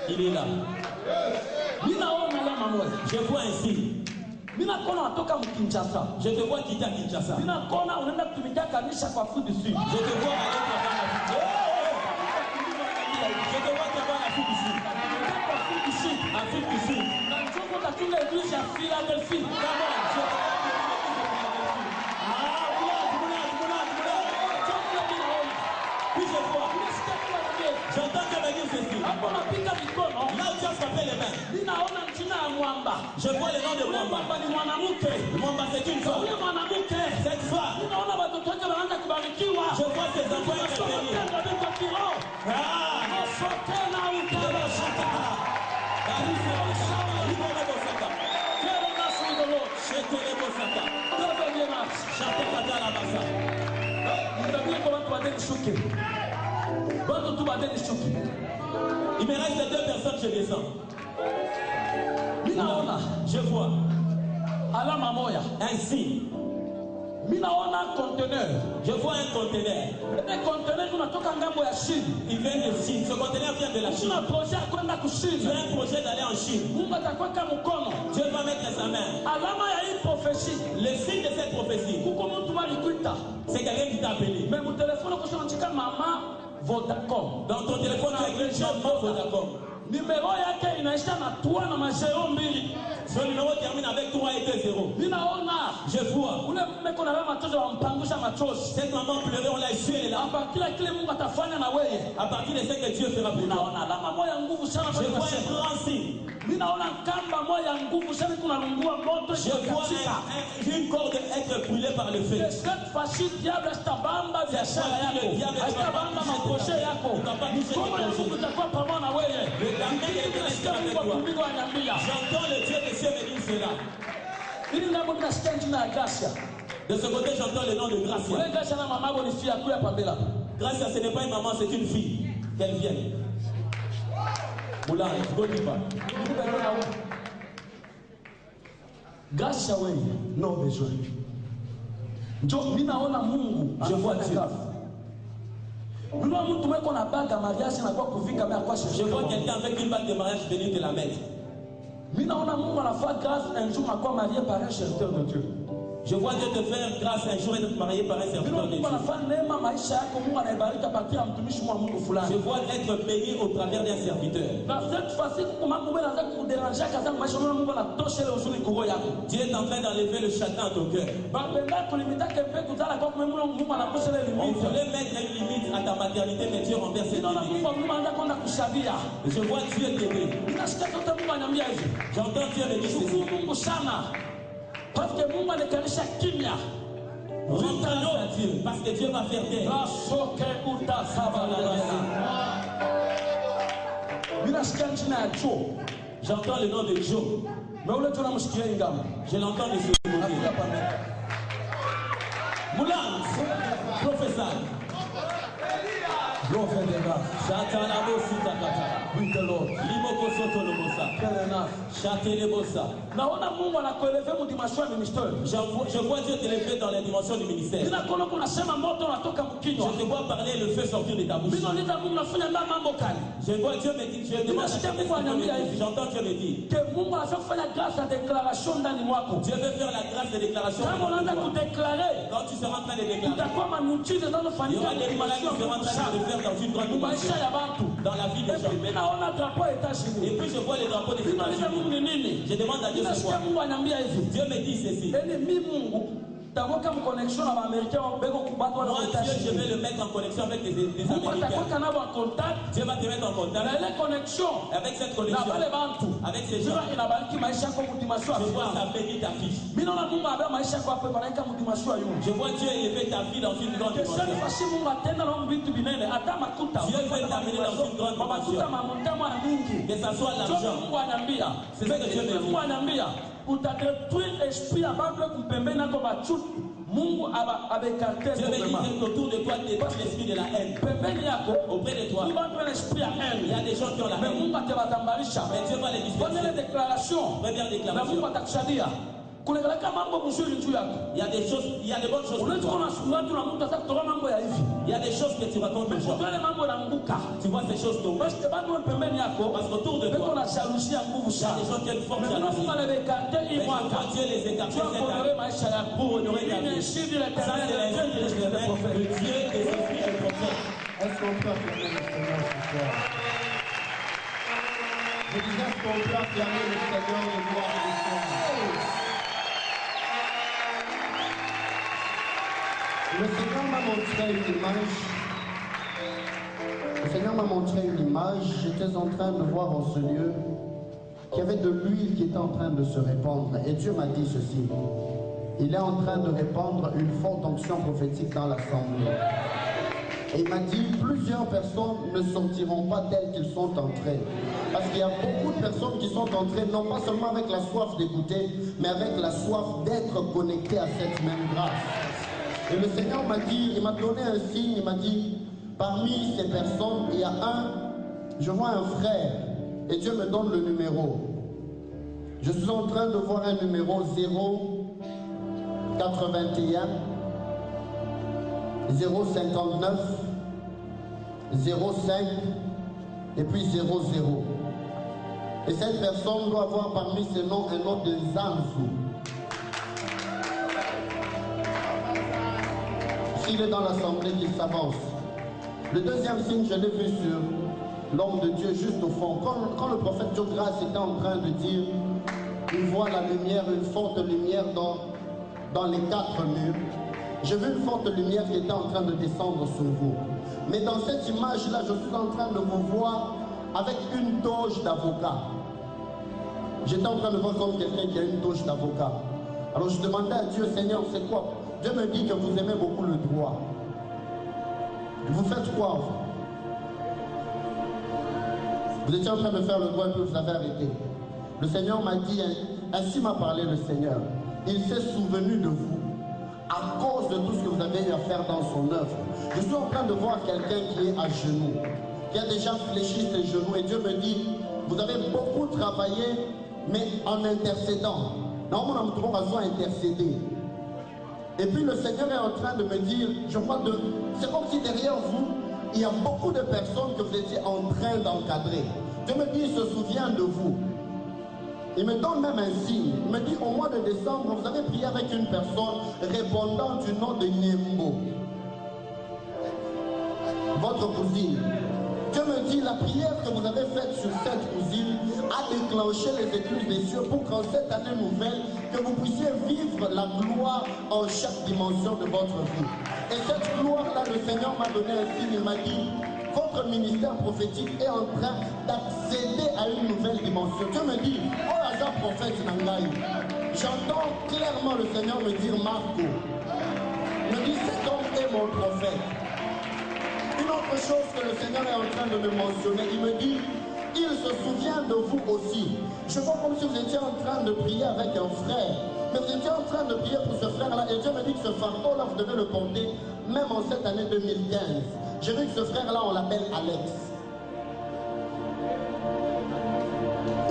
Il est là. Je vois un signe. Je te vois quitter Kinshasa. Je te vois aller travailler. Je te vois travailler à Afrique du Sud. Afrique du Sud. Puis je vois. J'entends que me dire ceci. Là où tu as frappé les mains. Je vois le nom de Mwamba. Mwamba, c'est une femme. Cette femme. Je vois ses enfants intervenir. Il me reste 2 personnes, je descends. Je vois un signe. Je vois un conteneur. Il vient de Chine. Ce conteneur vient de la Chine. Tu as un projet d'aller en Chine. Dieu va mettre sa main. Le signe de cette prophétie, c'est quelqu'un qui t'a appelé. Dans ton téléphone, tu as écrit Jean-Paul Vodacom. Son numéro termine avec 3 et 2 0. Je vois. Cette maman pleurait, on l'a essuyé les larmes. À partir de ce que Dieu fera pour toi. Je vois un grand signe. Je vois une corde être brûlée par le feu. Le diable va j'entends le Dieu des cieux me dire cela. De ce côté, j'entends le nom de Gracia. Gracia, ce n'est pas une maman, c'est une fille. Qu'elle vienne. Moulin, je ne dis pas. Gracia, oui, non besoin. Je vois Dieu. Je vois quelqu'un avec une bague de mariage venir de la mettre. Un jour, marié par un serviteur de Dieu. Je vois Dieu te faire grâce un jour être marié par un serviteur de Dieu. Je vois être payé au travers d'un serviteur. Dieu est en train d'enlever le chagrin à ton cœur. On voulait mettre une limite à ta maternité, mais Dieu renverse cette limite. Je vois Dieu t'aider. J'entends Dieu me dire ceci. Parce que Mungu anekanisha kimya. Rends grâce à Dieu, parce que Dieu va faire taire. J'entends le nom de Joe. Je l'entends de ce côté. Moulin, professeur. Je vois Dieu t'élever dans les dimensions du ministère. Je te vois parler le feu sortir de ta bouche. Je vois Dieu me dire, je demande j'entends Dieu me dire Dieu veut faire la grâce de déclaration. Quand tu seras en train de déclarer, il y aura des maladies qui seront en train de faire dans une grande dimension dans la vie des gens. Et puis je vois les drapeaux des États-Unis. Je demande à Dieu ce soir. Dieu me dit ceci. Moi, Dieu, je vais le mettre en connexion avec des Américains. Dieu va te mettre en contact avec cette connexion, avec ces gens. Je vois sa bénite ta fille. Je vois Dieu élever ta vie dans une grande dimension. Dieu veut t'amener dans une grande dimension. Que ça soit l'argent. C'est ce que Dieu me dit. Utadetruire esprit abandonné kumpembeni nako bachuti Mungu abekarte Dieu me dit autour de toi dépasse l'esprit de la haine. Pembeni yako auprès de toi l'esprit de haine. Il y a des gens qui ont la haine. Mais Mungu atawatambarisha. Mais Dieu va les disperser. Bonne déclaration. Première déclaration. Mungu atakusaidia. Il y a des choses, il y a des bonnes choses. Il y a des choses que tu racontes aux gens. Tu vois ces choses tomber. Parce qu'autour de toi, il y a des gens qui ont une forte jalousie. Mais Dieu les écarte pour honorer ta vie. Ça, c'est l'esprit de Dieu des esprits de prophète. Est-ce qu'on peut affirmer le Seigneur ce soir? Je disais, est-ce qu'on peut affirmer le Seigneur de gloire ce soir? Le Seigneur m'a montré une image. Le Seigneur m'a montré une image. J'étais en train de voir en ce lieu qu'il y avait de l'huile qui était en train de se répandre. Et Dieu m'a dit ceci. Il est en train de répandre une forte onction prophétique dans l'assemblée. Et il m'a dit, plusieurs personnes ne sortiront pas telles qu'ils sont entrées. Parce qu'il y a beaucoup de personnes qui sont entrées, non pas seulement avec la soif d'écouter, mais avec la soif d'être connectées à cette même grâce. Et le Seigneur m'a dit, il m'a donné un signe, il m'a dit, parmi ces personnes, il y a je vois un frère, et Dieu me donne le numéro. Je suis en train de voir un numéro 081 059 05 et puis 00. Et cette personne doit avoir parmi ses noms un nom de Zanzou. S'il est dans l'assemblée, qu'il s'avance. Le deuxième signe, je l'ai vu sur l'homme de Dieu juste au fond. Quand le prophète Joe Grace était en train de dire, il voit la lumière, une forte lumière dans les quatre murs. J'ai vu une forte lumière qui était en train de descendre sur vous. Mais dans cette image-là, je suis en train de vous voir avec une toge d'avocat. J'étais en train de voir comme quelqu'un qui a une toge d'avocat. Alors je demandais à Dieu, Seigneur, c'est quoi? Dieu me dit que vous aimez beaucoup le droit. Vous faites quoi? Vous étiez en train de faire le droit et puis vous avez arrêté. Le Seigneur m'a dit, ainsi m'a parlé le Seigneur. Il s'est souvenu de vous à cause de tout ce que vous avez eu à faire dans son œuvre. Je suis en train de voir quelqu'un qui est à genoux, qui a déjà fléchi ses genoux. Et Dieu me dit, vous avez beaucoup travaillé, mais en intercédant. Normalement, nous devons intercéder. Et puis le Seigneur est en train de me dire, je crois que c'est comme si derrière vous, il y a beaucoup de personnes que vous étiez en train d'encadrer. Dieu me dit, il se souvient de vous. Il me donne même un signe. Il me dit, au mois de décembre, vous avez prié avec une personne répondant du nom de Nyembo. Votre cousine. Dieu me dit, la prière que vous avez faite sur cette cousine a déclenché les écluses des cieux pour qu'en cette année nouvelle, que vous puissiez vivre la gloire en chaque dimension de votre vie. Et cette gloire-là, le Seigneur m'a donné un signe, il m'a dit, votre ministère prophétique est en train d'accéder à une nouvelle dimension. Dieu me dit, oh hasard prophète Nangaï, j'entends clairement le Seigneur me dire, Marco, il me dit, cet homme est mon prophète. Une autre chose que le Seigneur est en train de me mentionner, il me dit, il se souvient de vous aussi. Je vois comme si vous étiez en train de prier avec un frère, mais vous étiez en train de prier pour ce frère-là, et Dieu me dit que ce fardeau-là, vous devez le porter, même en cette année 2015. J'ai vu que ce frère-là, on l'appelle Alex.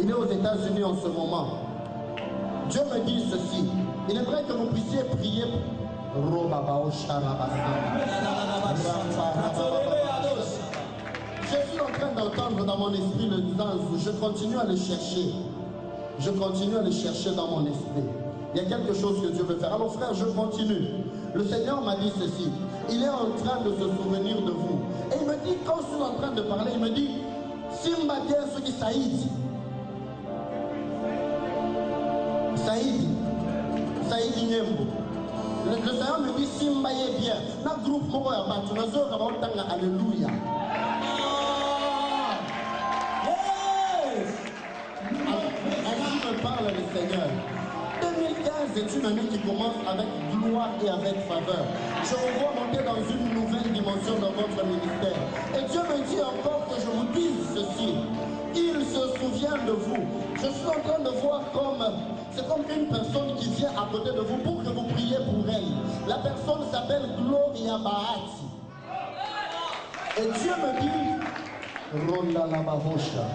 Il est aux États-Unis en ce moment. Dieu me dit ceci, il aimerait que vous puissiez prier pour... Je suis en train d'entendre dans mon esprit le sens où je continue à le chercher. Je continue à le chercher dans mon esprit. Il y a quelque chose que Dieu veut faire. Alors frère, je continue. Le Seigneur m'a dit ceci. Il est en train de se souvenir de vous. Et il me dit, quand je suis en train de parler, il me dit, Simba bien ce qui Saïd. Saïd Nyembo. Le Seigneur me dit, Simba est bien. Notre groupe, alléluia. Ainsi me parle le Seigneur. 2015 est une année qui commence avec gloire et avec faveur. Je vous vois monter dans une nouvelle dimension dans votre ministère. Et Dieu me dit encore que je vous dise ceci. Il se souvient de vous. Je suis en train de voir comme... C'est comme une personne qui vient à côté de vous pour que vous priez pour elle. La personne s'appelle Gloria Bahati. Et Dieu me dit, Ronda la Bahosha.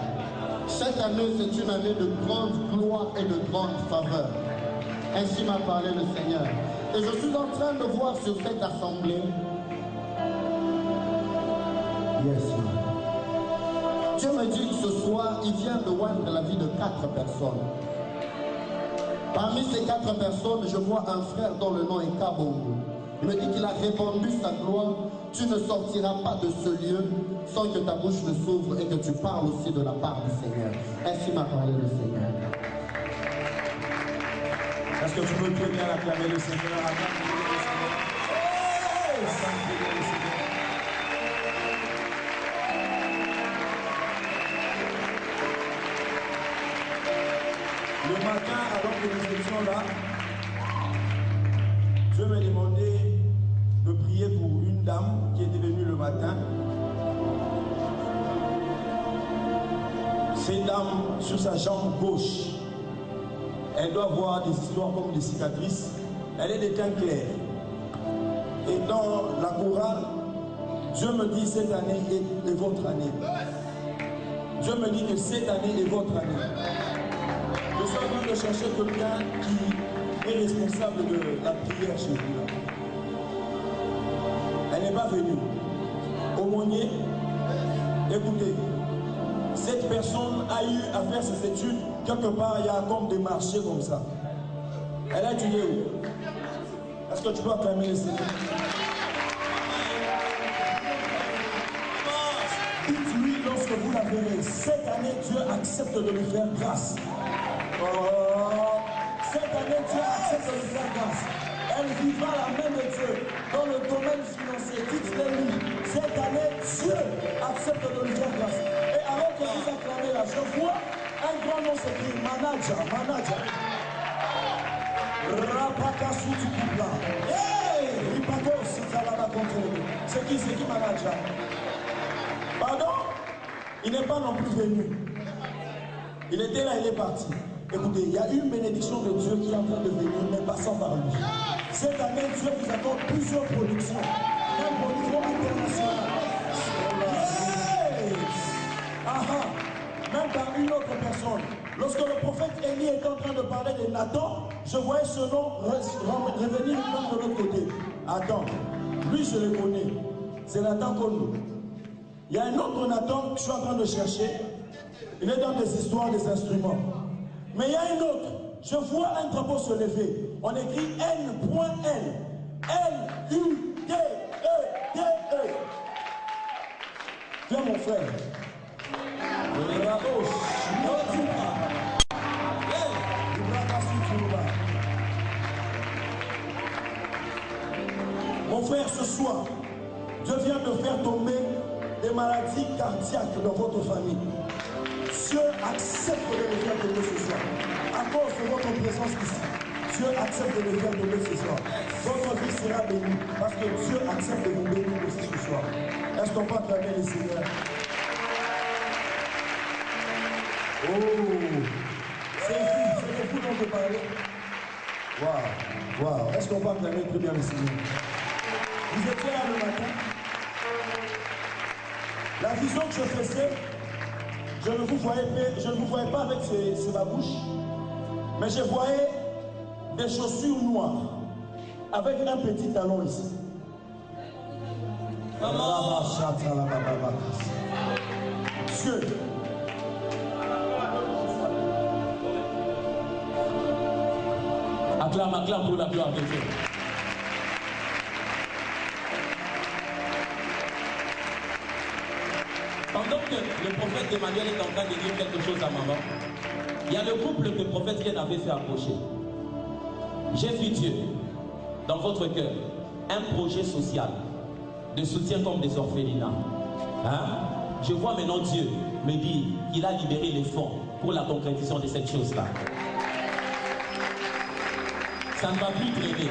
Cette année, c'est une année de grande gloire et de grande faveur. Ainsi m'a parlé le Seigneur. Et je suis en train de voir sur cette assemblée. Yes. Dieu me dit que ce soir, il vient de oindre la vie de 4 personnes. Parmi ces 4 personnes, je vois un frère dont le nom est Kabongo. Il me dit qu'il a répandu sa gloire. Tu ne sortiras pas de ce lieu sans que ta bouche ne s'ouvre et que tu parles aussi de la part du Seigneur. Ainsi m'a parlé le Seigneur. Est-ce que tu peux très bien acclamer le Seigneur? Le matin, alors que nous étions là, Dieu m'a demandé de prier pour une dame qui était venue le matin. Cette dame, sur sa jambe gauche, elle doit avoir des histoires comme des cicatrices. Elle est de teint clair. Et dans la chorale, Dieu me dit cette année est votre année. Dieu me dit que cette année est votre année. Je suis en train de chercher quelqu'un qui est responsable de la prière chez vous. Elle n'est pas venue. Aumônier, écoutez, cette personne a eu à faire ses études quelque part, il y a comme des marchés comme ça. Elle a étudié où? Est-ce que tu peux acclamer le Seigneur? Dites-lui lorsque vous la verrez, cette année Dieu accepte de lui faire grâce. Oh, cette année Dieu accepte de lui faire grâce. Elle vivra la main de Dieu dans le domaine financier. Dites-le-lui, cette année Dieu accepte de lui faire grâce. Et alors que vous acclamez là, je vois un grand nom s'écrit manager. Rapakasutu Kupla. Hey! Ripago, c'est qui manager? Pardon? Il n'est pas non plus venu. Il était là, il est parti. Écoutez, il y a une bénédiction de Dieu qui est en train de venir, mais passant par lui. Cette année, Dieu vous accorde plusieurs productions. Même au niveau international. Yes! Même par une autre personne. Lorsque le prophète Élie était en train de parler de Nathan, je voyais ce nom revenir même de l'autre côté. Attends, lui je le connais. C'est Nathan Konou. Il y a un autre Nathan que je suis en train de chercher. Il est dans des histoires des instruments. Mais il y a une autre. Je vois un drapeau se lever. On écrit N.L. L-U-D-E-D-E. Viens mon frère. Bravo. Mon frère, ce soir, Dieu vient de faire tomber des maladies cardiaques dans votre famille. Dieu accepte de les faire tomber ce soir. À cause de votre présence ici, Dieu accepte de les faire tomber ce soir. Votre vie sera bénie parce que Dieu accepte de vous bénir aussi ce soir. Est-ce qu'on peut acclamer le Seigneur? Oh, c'est de vous dont je parlais. Waouh, waouh. Est-ce qu'on peut acclamer très bien le Seigneur? Vous étiez là le matin. La vision que je faisais, je ne vous voyais pas avec ma bouche, mais je voyais des chaussures noires avec un petit talon ici. Dieu. Acclame pour la gloire de Dieu. Pendant que le prophète Emmanuel est en train de dire quelque chose à maman, il y a le couple de prophètes qui avait fait approcher. J'ai vu Dieu dans votre cœur, un projet social de soutien comme des orphelinats. Hein? Je vois maintenant Dieu me dire qu'il a libéré les fonds pour la concrétisation de cette chose-là. Ça ne va plus traîner.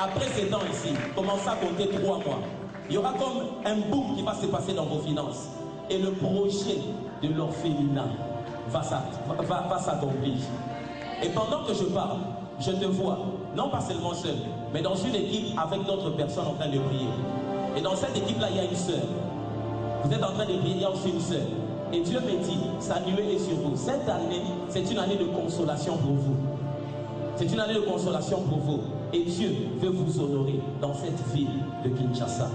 Après ces temps ici, commencez à compter 3 mois. Il y aura comme un boom qui va se passer dans vos finances. Et le projet de l'orphelinat va s'accomplir. Et pendant que je parle, je te vois, non pas seulement seul, mais dans une équipe avec d'autres personnes en train de prier. Et dans cette équipe-là, il y a une sœur. Vous êtes en train de prier, il y a aussi une sœur. Et Dieu me dit, sa nuée est sur vous. Cette année, c'est une année de consolation pour vous. C'est une année de consolation pour vous. Et Dieu veut vous honorer dans cette ville de Kinshasa.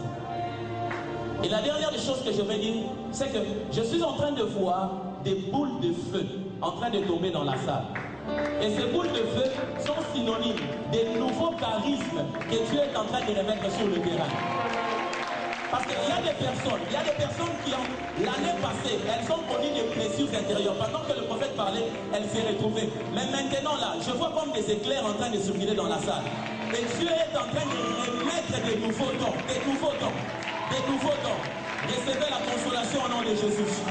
Et la dernière des choses que je vais dire, c'est que je suis en train de voir des boules de feu en train de tomber dans la salle. Et ces boules de feu sont synonymes des nouveaux charismes que Dieu est en train de remettre sur le terrain. Parce qu'il y a des personnes qui ont, l'année passée, elles ont connu des blessures intérieures. Pendant que le prophète parlait, elles s'est retrouvées. Mais maintenant là, je vois comme des éclairs en train de circuler dans la salle. Et Dieu est en train de remettre des nouveaux dons, des nouveaux dons. Des nouveaux dons. Recevez la consolation au nom de Jésus.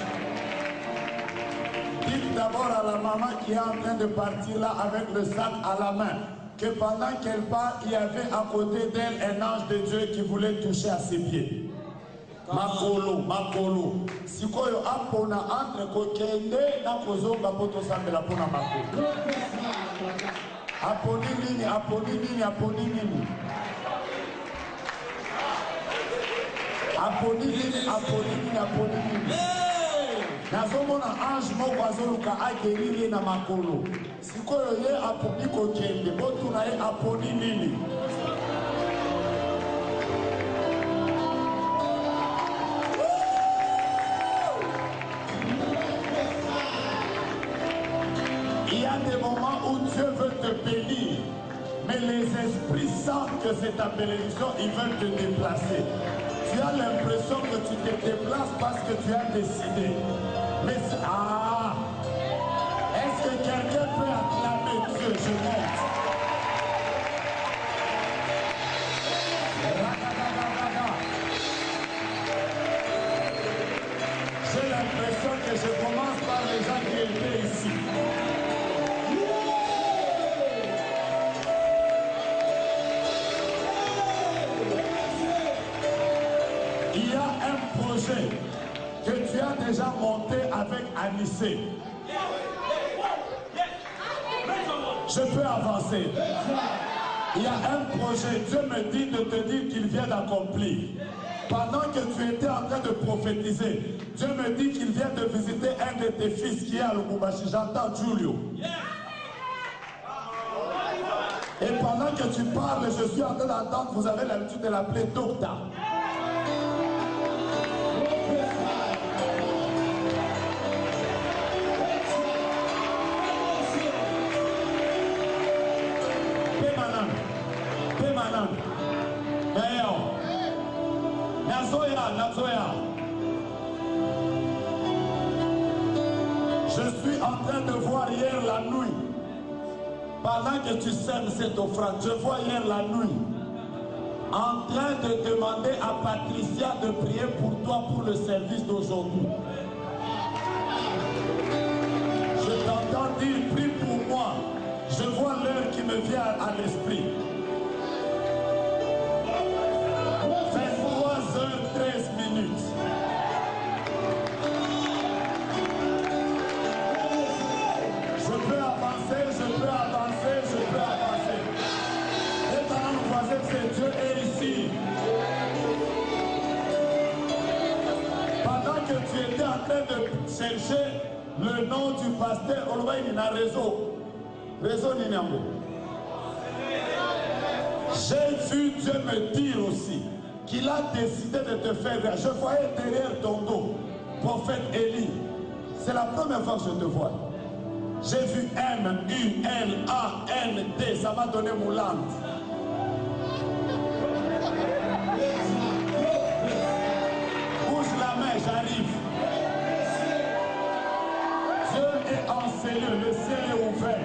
Dites d'abord à la maman qui est en train de partir là avec le sac à la main, que pendant qu'elle part, il y avait à côté d'elle un ange de Dieu qui voulait toucher à ses pieds. Makolo. Sikoyo apona entre kokende na kozonga poto sambela pona makolo. Aponi nini. Aponi nini. Nazomona ange moko azoluka ageriri na makolo. Sikoyo ye aponi kokende, botuna ye aponi nini. Il y a des moments où Dieu veut te bénir, mais les esprits sentent que c'est ta bénédiction, ils veulent te déplacer. Tu as l'impression que tu te déplaces parce que tu as décidé. Mais est-ce que quelqu'un peut acclamer Dieu? Je monte. J'ai l'impression que je commence par les gens qui étaient ici. Il y a un projet que tu as déjà monté avec Anissé. Je peux avancer. Il y a un projet, Dieu me dit de te dire qu'il vient d'accomplir. Pendant que tu étais en train de prophétiser, Dieu me dit qu'il vient de visiter un de tes fils qui est à Lubumbashi. J'entends Julio. Et pendant que tu parles, je suis en train d'entendre, vous avez l'habitude de l'appeler Docta. Je suis en train de voir hier la nuit, pendant que tu sèmes cette offrande, je vois hier la nuit, en train de demander à Patricia de prier pour toi pour le service d'aujourd'hui. Je t'entends dire, prie pour moi. Je vois l'heure qui me vient à l'esprit. 23h13. Je peux avancer. Et pendant nous voisin, c'est Dieu est ici. Pendant que tu étais en train de chercher le nom du pasteur, il a réseau Ninambo. J'ai vu Dieu me dire aussi qu'il a décidé de te faire. Je voyais derrière ton dos, prophète Élie. C'est la première fois que je te vois. J'ai vu M-U-L-A-N-D, ça m'a donné Moulante. Bouge la main, j'arrive. Dieu est en cellule, le ciel est ouvert.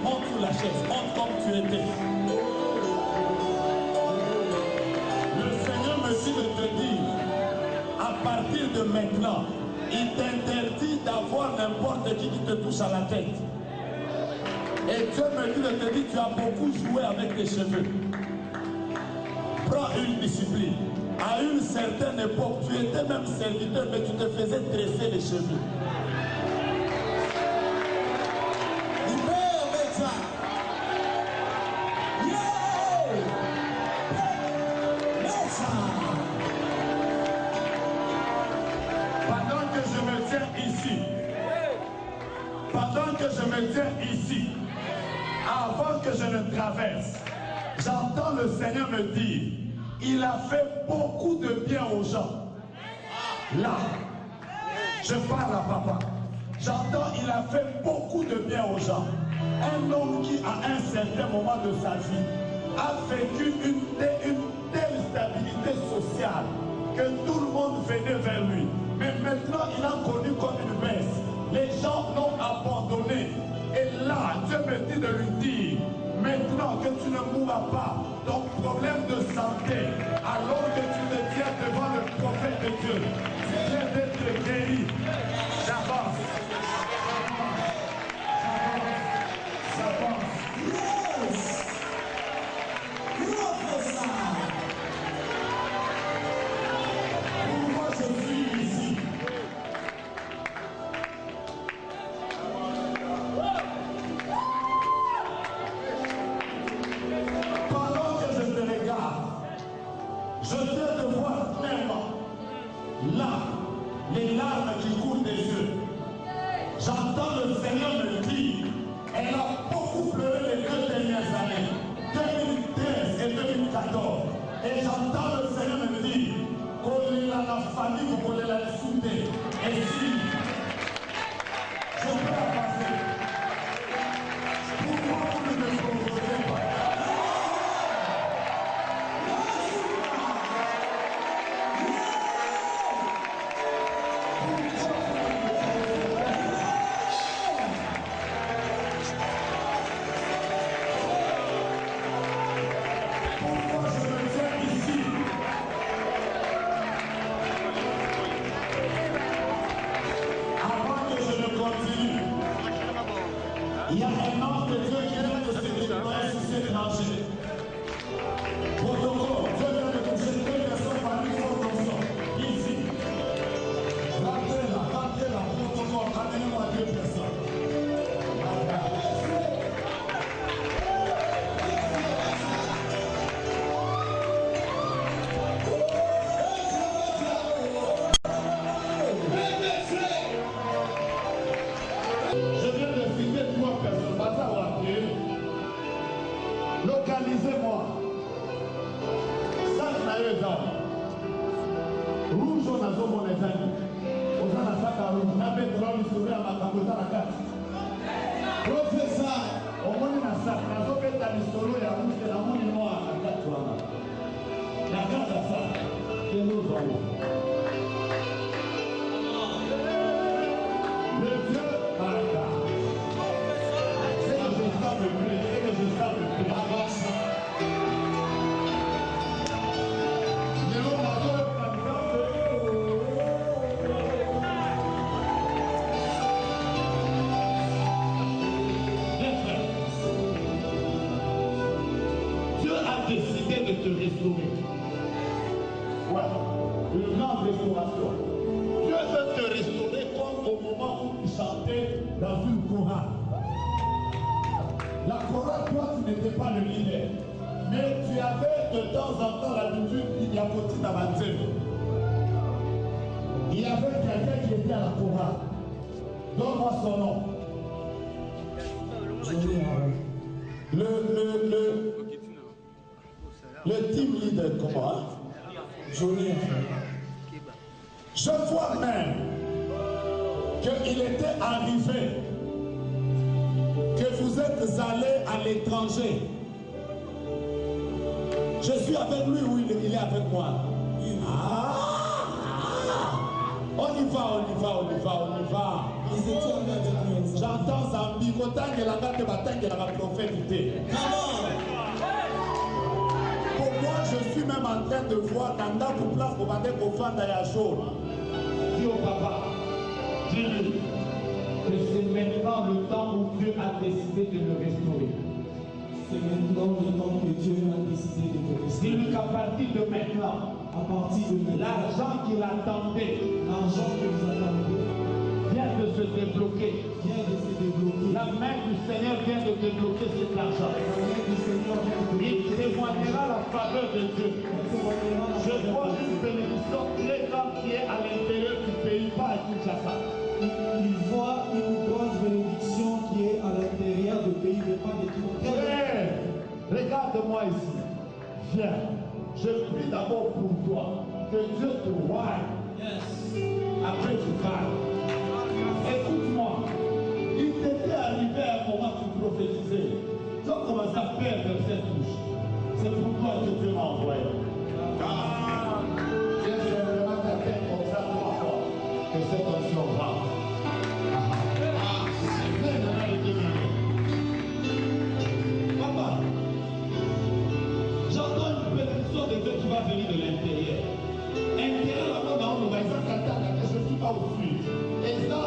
Monte sur la chaise, monte comme tu étais. Le Seigneur me dit de te dire, à partir de maintenant, il t'interdit d'avoir n'importe qui te touche à la tête. Et Dieu me dit de te dire, tu as beaucoup joué avec tes cheveux. Prends une discipline. À une certaine époque, tu étais même serviteur, mais tu te faisais tresser les cheveux. Pendant que je me tiens ici, avant que je ne traverse, j'entends le Seigneur me dire, il a fait beaucoup de bien aux gens. Là, je parle à papa. J'entends, il a fait beaucoup de bien aux gens. Un homme qui, à un certain moment de sa vie, a vécu une telle stabilité sociale que tout le monde venait vers lui. Mais maintenant, il a connu comme une baisse. Les gens l'ont abandonné. Et là, Dieu me dit de lui dire, maintenant que tu ne mourras pas, ton problème de santé, alors que tu te tiens devant le prophète de Dieu, tu viens d'être guéri. J'avance. Pourquoi je suis ici? Je viens de voir clairement là les larmes qui coulent des yeux. J'entends le Seigneur me dire, elle a beaucoup pleuré les 2 dernières années, 2013 et 2014. Et j'entends le Seigneur me dire, qu'on est là la famille, qu'on est là le soutien. Et si je peux avancer, pourquoi vous ne me proposez pas? Il y a un ange de Dieu qui vient de se déployer sur cet étranger. Protocole, Dieu vient de toucher 2 personnes parmi les autres personnes. Ici. Rentrez là, protocole, amenez-moi 2 personnes. Localisez-moi. Ça, je n'ai pas. Rouge, on a zo mon ezali. On a la sac à rouge. On a fait de l'homme souris à ma capote à la carte. Professeur, on a haut. Le Dieu Martha. C'est que je sens le plus, c'est que je sens le plus. Avance. Dieu a décidé de te restaurer. Ouais, une grande restauration. Dieu veut te restaurer comme au moment où tu chantais dans une chorale. La chorale, toi, tu n'étais pas le leader. Mais tu avais de temps en temps l'habitude, il y a petit avancé. Il y avait quelqu'un qui était à la chorale. Donne-moi son nom. Le team leader, comment? Johnny. Je vois même qu'il était arrivé, que vous êtes allé à l'étranger. Je suis avec lui ou il est avec moi? On y va, on y va, on y va, on y va. J'entends Zambi, Kotang et la date de bataille de la prophétie. Pour moi, je suis même en train de voir Nanda pour place pour battre pour faire d'ailleurs chaud. Dis au papa, dis-lui que c'est maintenant le temps où Dieu a décidé de le restaurer. C'est maintenant le temps que Dieu a décidé de te restaurer. Dis-lui qu'à partir de maintenant, à partir de maintenant, l'argent qu'il attendait, l'argent que vous attendez, vient de se débloquer. vient de se débloquer. La main du Seigneur vient de débloquer cet argent. La main du Seigneur vient de Il débloquer. témoignera la faveur de Dieu. Je vois une bénédiction très grande qui est à l'intérieur du pays, pas à Kinshasa. Il voit une grande bénédiction qui est à l'intérieur du pays, mais pas de tout. Frère, regarde-moi ici. Viens. Je prie d'abord pour toi. Que Dieu te voie. Après tu parles. Écoute-moi. Il t'était arrivé à un moment où tu prophétisais. Tu as commencé à perdre cette touche. C'est pourquoi que Dieu m'a envoyé. Dieu s'est vraiment fait comme ça pour moi. Que cette onction va. C'est bien de la déterminer. Papa, j'entends une bénédiction de Dieu qui va venir de l'intérieur. Intérieur, là-bas, dans le maïs, je ne suis pas au sud. Et ça,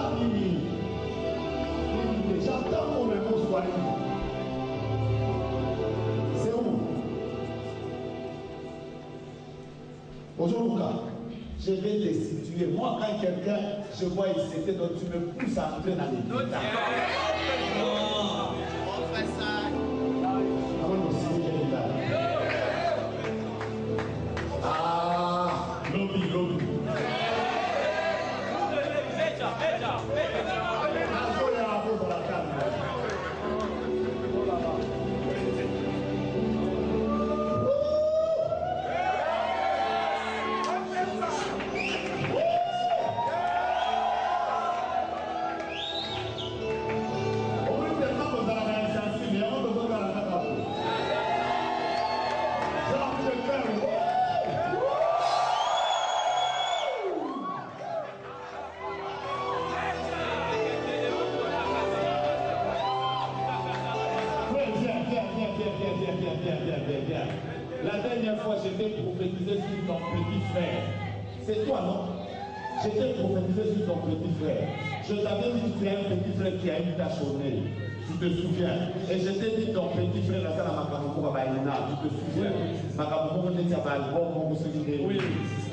j'entends mon mot soigné. C'est où? Bonjour Lucas. Je vais les situer. Moi, quand quelqu'un, je vois il s'était, donc tu me pousses à entrer dans l'église. On fait ça. Ah, lobby. Viens. La dernière fois, j'étais prophétisé sur ton petit frère. C'est toi, non? J'étais prophétisé sur ton petit frère. Je t'avais dit que tu as un petit frère qui a une tache au nez. Tu te souviens? Et je t'ai dit ton petit frère, là, dans Makamoko, tu te souviens? Makamoko, on était à Balbon, on se dit. Oui.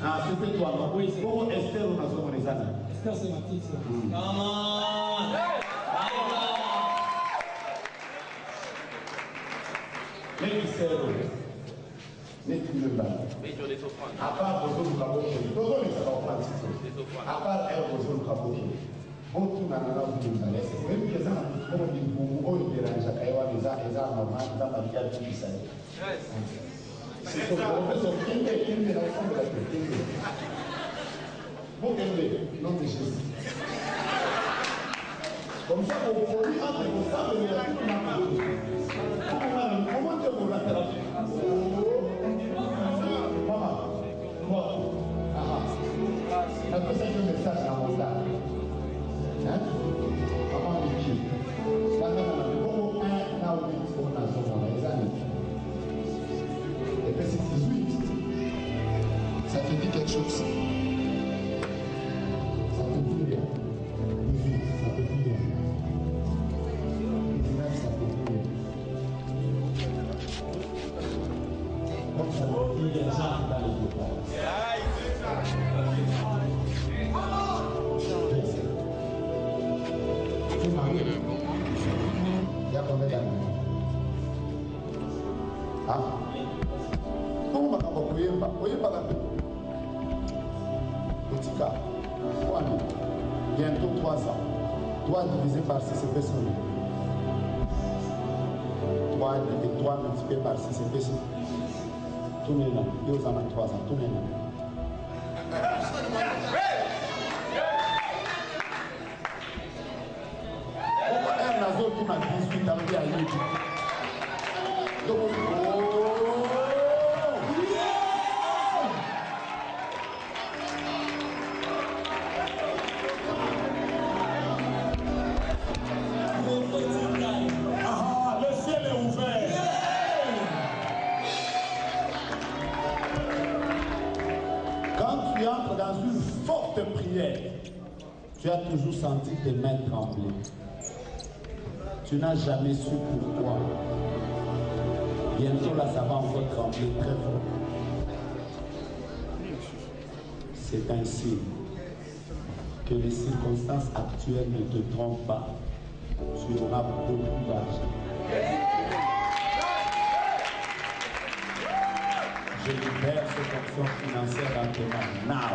Ah, c'était toi, non? Oui. Comment Esther, on a son les années? Esther, c'est ma petite sœur. À part Bozo Lukaboke, Bozo les Francisco, à part elle, Bozo Lukaboke, Bozo Nanana Bouzalès, même que ça, on dit pour eux, il dérange à Kaïwa, les arts normal, dans la vie à tout ça. C'est pour le professeur Kinde, dans le fond de la Kinde. Bon, Kinde, nom de Jésus. Comme ça, on produit entre vos sables et la toute la comment Dieu vous l'a thérapie? Maman, moi, Est-ce que c'est un message dans mon stade? Hein? Comment dire? Non. Un an ou deux, on a son les années. Et puis c'est 18. Ça te dit quelque chose? Ça te dit rien. 18, ça te dit rien. 19, ça te dit rien. Comme ça te dit les gens dans les deux ports. Tu es marié? Il y a combien d'années? Ah? Comment on va Oyemba Otika, bientôt 3 ans. 3 divisé par 6, c'est fait 100. 3 multiplié par 6, c'est fait 100. Tout le monde, il y a 3 ans, tout le monde. Pourquoi un nazo qui m'a 18 ans, il y a 8? Donc, tu as toujours senti tes mains trembler. Tu n'as jamais su pourquoi. Bientôt là, ça va encore trembler très fort. C'est ainsi que les circonstances actuelles ne te trompent pas. Tu auras beaucoup d'argent. Je libère cette option financière dans tes mains. Now.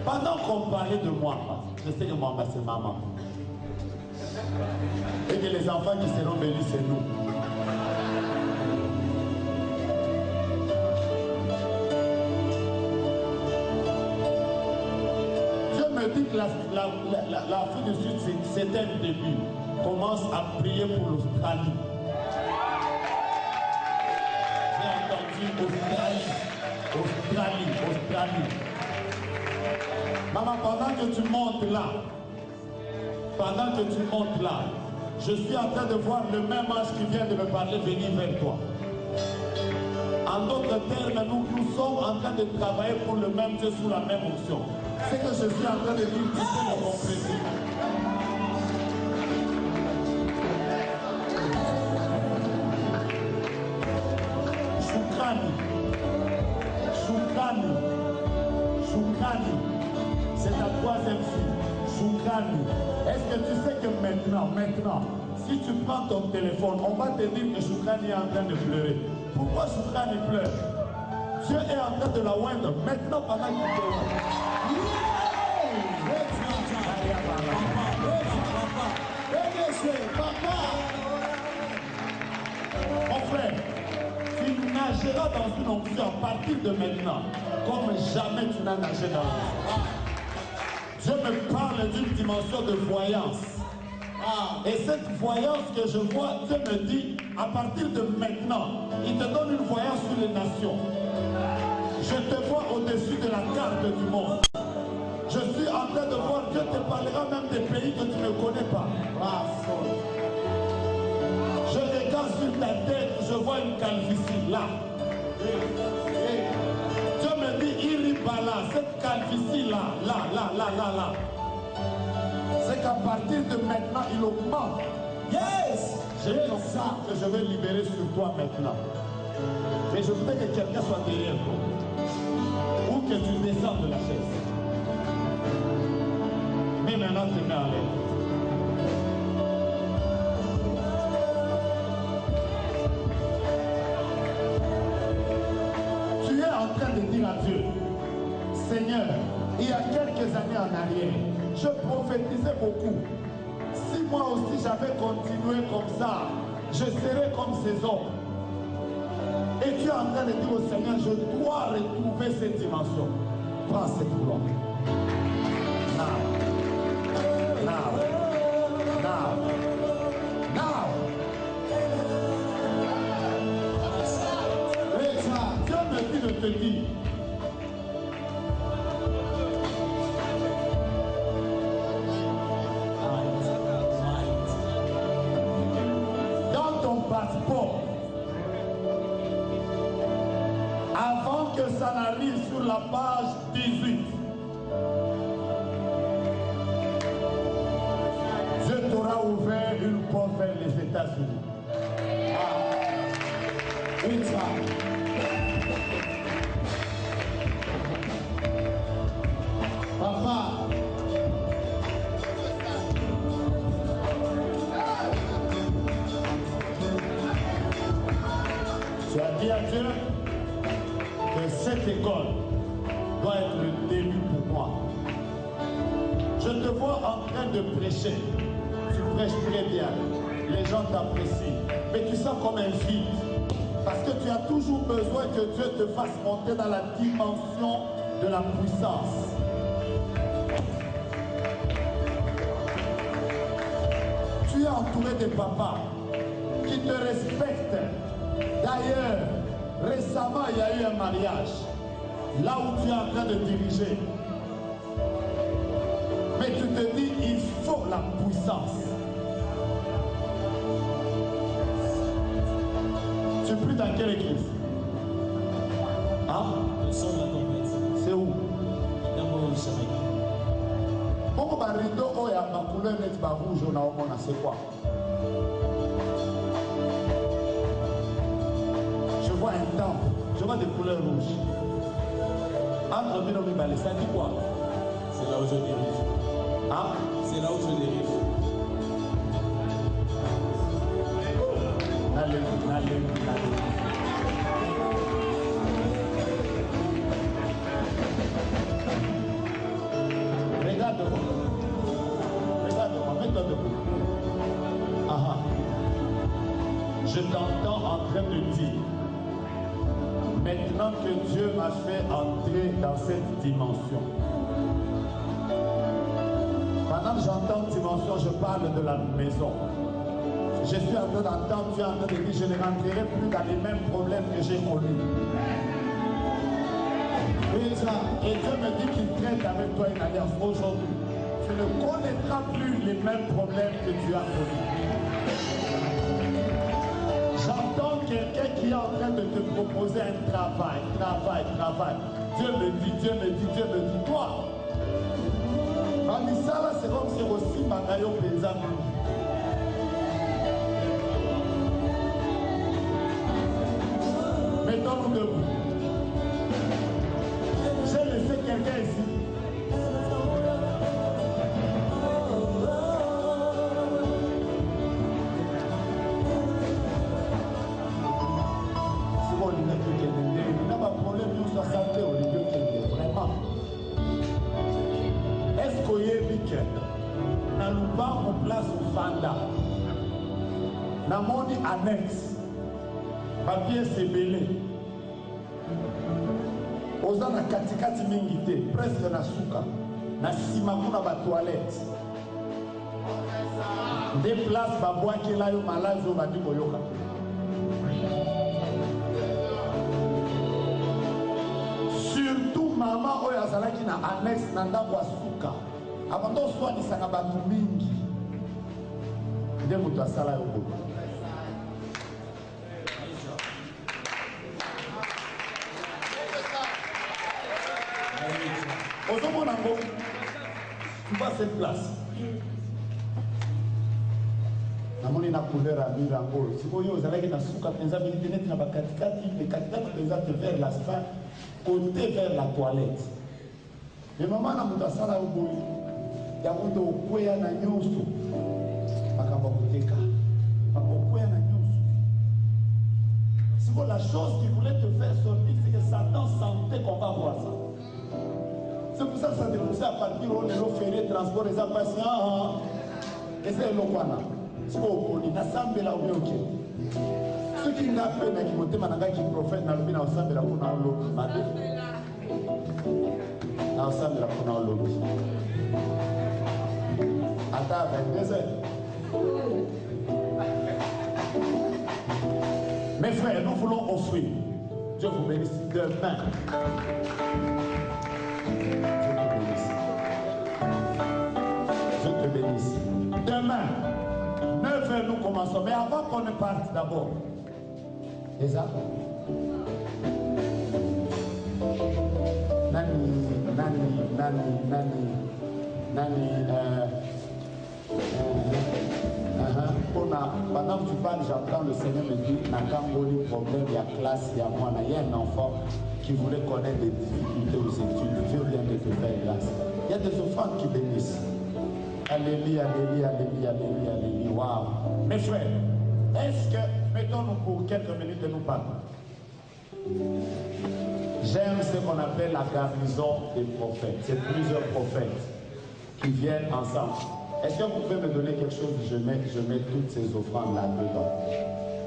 Pendant qu'on parlait de moi, je sais que moi, c'est maman. Et que les enfants qui seront bénis, c'est nous. Dieu me dit que l'Afrique du Sud, c'était le début. Commence à prier pour l'Australie. Australie. Maman, pendant que tu montes là, je suis en train de voir le même ange qui vient de me parler venir vers toi. En d'autres termes, nous sommes en train de travailler pour le même Dieu sous la même option. C'est que je suis en train de dire, tu sais le compréhensible. Choukani, c'est ta troisième fille. Choukani. Est-ce que tu sais que maintenant, si tu prends ton téléphone, on va te dire que Choukani est en train de pleurer. Pourquoi Choukani pleure? Dieu est en train de la oindre maintenant pendant qu'il pleure. Mon frère, tu nageras dans une onction à partir de maintenant, comme jamais tu n'as nagé dans l'onction. Dieu me parle d'une dimension de voyance. Et cette voyance que je vois, Dieu me dit, à partir de maintenant, il te donne une voyance sur les nations. Je te vois au-dessus de la carte du monde. Je suis en train de voir, Dieu te parlera même des pays que tu ne connais pas. Je regarde sur ta tête, je vois une calvitie là. Dieu me dit, Iribala, cette calvitie là. C'est qu'à partir de maintenant, il augmente. Yes! J'ai comme ça que je vais libérer sur toi maintenant. Mais je voudrais que quelqu'un soit derrière toi. Ou que tu descendes de la chaise. Mais maintenant, tu te mets en l'air. Tu es en train de dire à Dieu, Seigneur, il y a quelques années en arrière, je prophétisais beaucoup. Si moi aussi j'avais continué comme ça, je serais comme ces hommes. Et tu es en train de dire au Seigneur, je dois retrouver cette dimension. Prends cette gloire. te dis. Dans ton passeport, avant que ça n'arrive sur la page 18, Dieu t'aura ouvert une porte vers les États-Unis. Une femme. Papa, tu as dit à Dieu que cette école doit être le début pour moi. Je te vois en train de prêcher. Tu prêches très bien. Les gens t'apprécient. Mais tu sens comme un vide. Parce que tu as toujours besoin que Dieu te fasse monter dans la dimension de la puissance. Tu es entouré de papas qui te respectent. D'ailleurs, récemment, il y a eu un mariage. Là où tu es en train de diriger. Mais tu te dis, il faut la puissance. Tu pries dans quelle église? Hein? Le son de la tempête. C'est où? D'abord au Sénégal. Pourquoi ma rideau oh, ma couleur n'est pas rouge ou non, c'est quoi? Je vois un temple, je vois des couleurs rouges. Entre Binomi Balé, ça dit quoi? C'est là où je dérive. Hein? C'est là où je dérive. Regarde-moi. Regarde-moi, mets-toi debout. Ah, je t'entends en train de dire, maintenant que Dieu m'a fait entrer dans cette dimension. Pendant que j'entends dimension, je parle de la maison. Je suis en train d'entendre, tu es en train de dire, je ne rentrerai plus dans les mêmes problèmes que j'ai connus. Et Dieu me dit qu'il traite avec toi une alliance. Aujourd'hui, tu ne connaîtras plus les mêmes problèmes que tu as connus. J'entends quelqu'un qui est en train de te proposer un travail. Dieu me dit, toi. Manisala, c'est comme si aussi Magayo Pézam. Mettons-nous debout. J'ai laissé quelqu'un ici. C'est bon, il n'y a plus quelqu'un. Il n'y a pas de problème, nous sommes santé au lieu de vraiment. Est-ce qu'il y a un week-end? Dans le bar, on place au Fanda. Dans mon annexe. Papier c'est belé. Oza na katikati mingi te, presque na suka. Na sima kuna ba toilette. Des places ba boaki la yo malazo ba di boyoka. Surtout maman oyo azalaki na annexe na ndako ya suka. Abando soanisaka bato mingi. Nde moto asala yo boye. Tu vois cette place. Namoni na couleur à mirango. Si vous voyez, vous allez dans souka penza militaire na bakatikati, les katikati penza vers la fin, côté vers la toilette. Mais maman na muta sala uboy. Ya muto okweya na nyoso. Makamba kuteka. Okweya na nyoso. Si vous la chose qui voulait te faire sortir, c'est que Satan sentait qu'on va voir ça. C'est pour ça que ça te poussait à partir où les ferrés, transport, les impatients. Et c'est le Kwana. C'est pour vous, il y a Sambe là où il y a. Ceux qui n'ont pas fait, qui ont été managés, qui prophètent, n'ont pas fait, n'ont pas fait, n'ont pas fait. ensemble la première lobby. Attends, 22 heures. Mes frères, nous voulons offrir. Dieu vous bénisse demain. Dieu te bénisse. Demain, 9h nous commençons. Mais avant qu'on ne parte d'abord, les amis. Pendant que tu parles, j'entends le Seigneur me dire, Nakangoli, problème, il y a classe, il y a moi, il y a un enfant qui voulait connaître des difficultés aux études. Dieu vient de te faire grâce. Il y a des offrandes qui bénissent. Alléluia, alléluia, alléluia, alléluia, alléluia. Waouh. Mes frères, est-ce que, mettons-nous pour quelques minutes de nous parler. J'aime ce qu'on appelle la garnison des prophètes. C'est plusieurs prophètes qui viennent ensemble. Est-ce que vous pouvez me donner quelque chose? Je mets toutes ces offrandes là-dedans.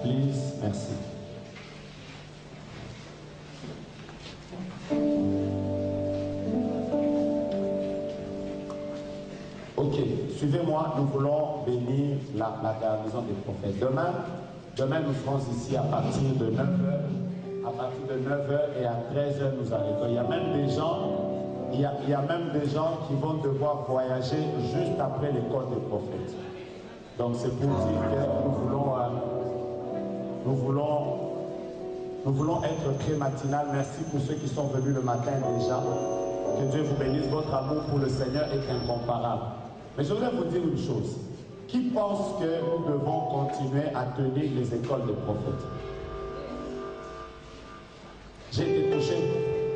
Please, merci. Ok, suivez-moi, nous voulons bénir la garnison des prophètes. Demain, nous serons ici à partir de 9h. À partir de 9h et à 13h, nous arrêtons. Il y a même des gens, qui vont devoir voyager juste après l'école des prophètes. Donc c'est pour dire que nous voulons être très matinal. Merci pour ceux qui sont venus le matin déjà. Que Dieu vous bénisse. Votre amour pour le Seigneur est incomparable. Mais je voudrais vous dire une chose. Qui pense que nous devons continuer à tenir les écoles des prophètes?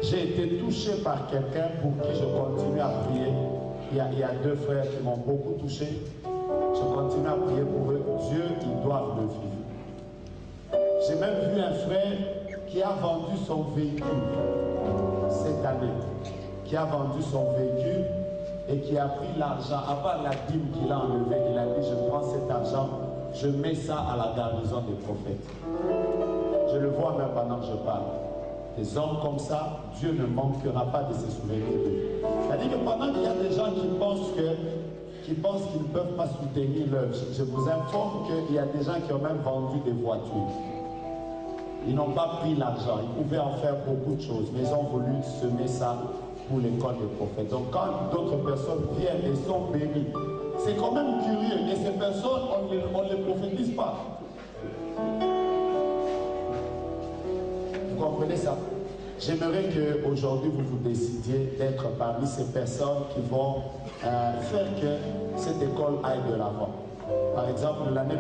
J'ai été touché par quelqu'un pour qui je continue à prier. Il y a deux frères qui m'ont beaucoup touché. Je continue à prier pour eux. Dieu, ils doivent le vivre. J'ai même vu un frère qui a vendu son véhicule cette année. Qui a vendu son véhicule et qui a pris l'argent. À part la dîme qu'il a enlevée, il a dit, je prends cet argent, je mets ça à la garnison des prophètes. Je le vois même pendant que je parle. Des hommes comme ça, Dieu ne manquera pas de se souvenir d'eux. C'est-à-dire que pendant qu'il y a des gens qui pensent qu'ils ne peuvent pas soutenir l'œuvre, je vous informe qu'il y a des gens qui ont même vendu des voitures. Ils n'ont pas pris l'argent, ils pouvaient en faire beaucoup de choses, mais ils ont voulu semer ça pour l'école des prophètes. Donc quand d'autres personnes viennent et sont bénies, c'est quand même curieux. Et ces personnes, on ne les prophétise pas. Vous comprenez ça? J'aimerais qu'aujourd'hui vous vous décidiez d'être parmi ces personnes qui vont faire que cette école aille de l'avant. Par exemple, l'année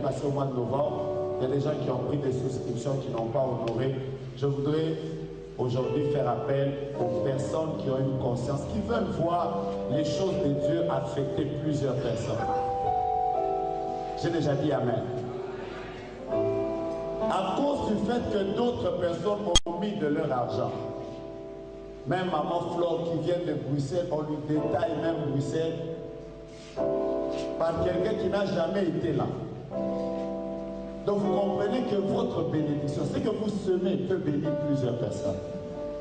passée au mois de novembre, il y a des gens qui ont pris des souscriptions qui n'ont pas honoré. Je voudrais aujourd'hui faire appel aux personnes qui ont une conscience, qui veulent voir les choses de Dieu affecter plusieurs personnes. J'ai déjà dit Amen. À cause du fait que d'autres personnes ont mis de leur argent. Même maman Flore qui vient de Bruxelles, on lui détaille même Bruxelles par quelqu'un qui n'a jamais été là. Donc vous comprenez que votre bénédiction, ce que vous semez peut bénir plusieurs personnes.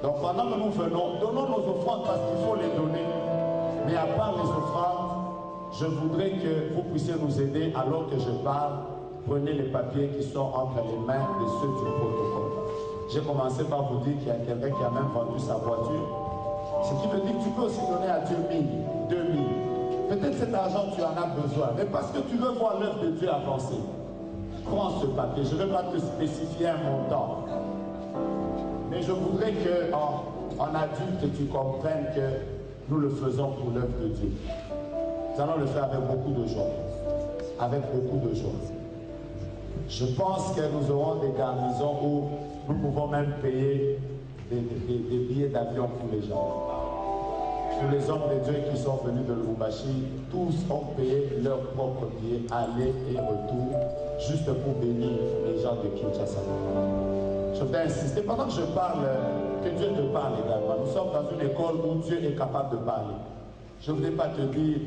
Donc pendant que nous venons, donnons nos offrandes parce qu'il faut les donner. Mais à part les offrandes, je voudrais que vous puissiez nous aider alors que je parle. Prenez les papiers qui sont entre les mains de ceux du protocole. J'ai commencé par vous dire qu'il y a quelqu'un qui a même vendu sa voiture. Ce qui veut dire que tu peux aussi donner à Dieu 1000, 2000. Peut-être cet argent tu en as besoin, mais parce que tu veux voir l'œuvre de Dieu avancer. Prends ce papier, je ne vais pas te spécifier un montant. Mais je voudrais qu'en adulte, tu comprennes que nous le faisons pour l'œuvre de Dieu. Nous allons le faire avec beaucoup de joie. Avec beaucoup de joie. Je pense que nous aurons des garnisons où nous pouvons même payer des billets d'avion pour les gens. Tous les hommes de Dieu qui sont venus de Lubumbashi, tous ont payé leur propre billet, aller et retour, juste pour bénir les gens de Kinshasa. Je vais insister, pendant que je parle, que Dieu te parle également. Nous sommes dans une école où Dieu est capable de parler. Je ne voudrais pas te dire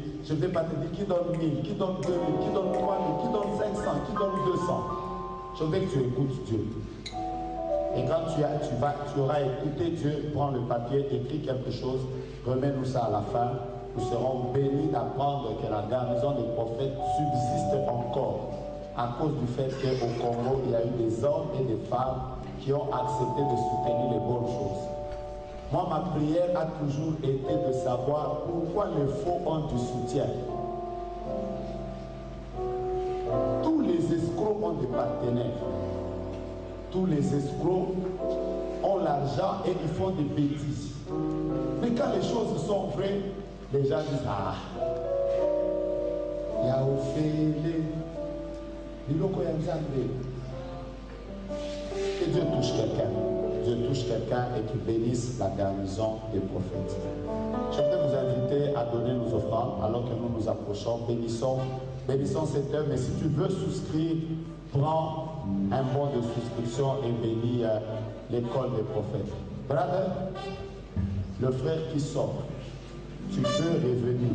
qui donne 1000, qui donne 2000, qui donne 3000, qui donne 500, qui donne 200. Je voudrais que tu écoutes Dieu. Et quand tu auras écouté Dieu, prends le papier, écris quelque chose, remets-nous ça à la fin. Nous serons bénis d'apprendre que la garnison des prophètes subsiste encore à cause du fait qu'au Congo, il y a eu des hommes et des femmes qui ont accepté de soutenir les bonnes choses. Moi, ma prière a toujours été de savoir pourquoi les faux ont du soutien. Tous les escrocs ont des partenaires. Tous les escrocs ont l'argent et ils font des bêtises. Mais quand les choses sont vraies, les gens disent ah, il y a Ophélie, que Dieu touche quelqu'un. Dieu touche quelqu'un et qu'il bénisse la garnison des prophètes. Je voudrais vous inviter à donner nos offrandes alors que nous nous approchons. Bénissons cette œuvre. Mais si tu veux souscrire, prends un bon de souscription et bénis l'école des prophètes. Brother, le frère qui sort, tu peux revenir.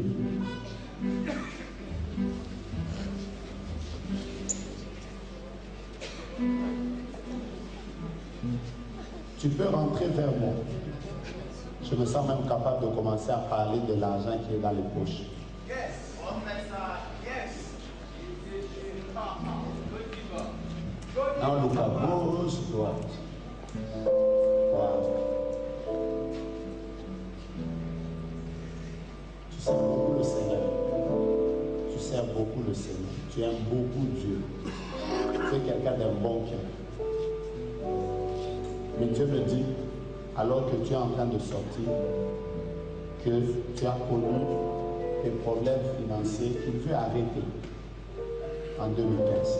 Tu peux rentrer vers moi. Je me sens même capable de commencer à parler de l'argent qui est dans les poches. Non, Lucas, gauche, droite. Wow. Tu sers beaucoup le Seigneur. Tu sers beaucoup le Seigneur. Tu aimes beaucoup Dieu. Tu es quelqu'un d'un bon cœur. Mais Dieu me dit, alors que tu es en train de sortir, que tu as connu des problèmes financiers qu'il veut arrêter en 2015.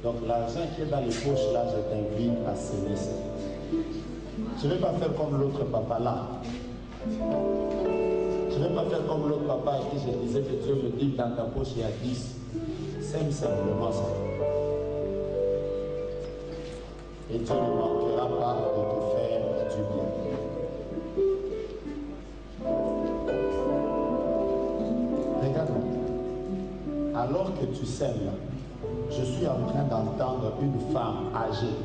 Donc l'argent qui est dans les poches là, je t'invite à s'aimer ça. Je ne vais pas faire comme l'autre papa là. Je ne vais pas faire comme l'autre papa à qui je disais que Dieu me dit dans ta poche il y a 10. Sème simplement ça. Et Dieu ne manquera pas de te faire du bien. Regarde-moi. Alors que tu sèmes là, je suis en train d'entendre une femme âgée.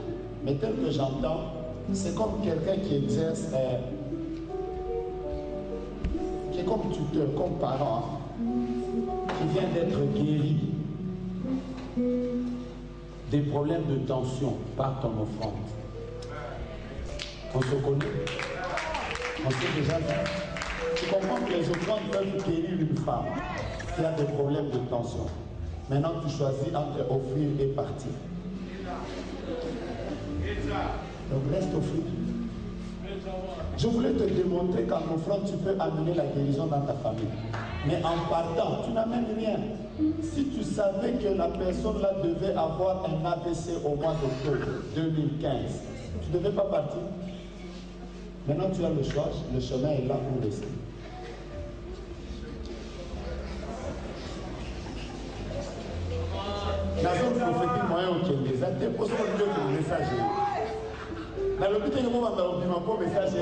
Mais tel que j'entends, c'est comme quelqu'un qui exerce, qui est comme tuteur, comme parent, qui vient d'être guéri des problèmes de tension par ton offrande. On se connaît. On s'est déjà vu. Tu comprends que les offrandes peuvent guérir une femme qui a des problèmes de tension. Maintenant, tu choisis entre offrir et partir. Donc, laisse t'offrir. Je voulais te démontrer qu'en offrant, tu peux amener la guérison dans ta famille. Mais en partant, tu n'amènes rien. Si tu savais que la personne là devait avoir un AVC au mois d'octobre 2015, tu ne devais pas partir. Maintenant, tu as le choix. Le chemin est là pour rester. La zone prophétique moyen au Kenya, ça te pose le message. Dans le but de nous, on va message.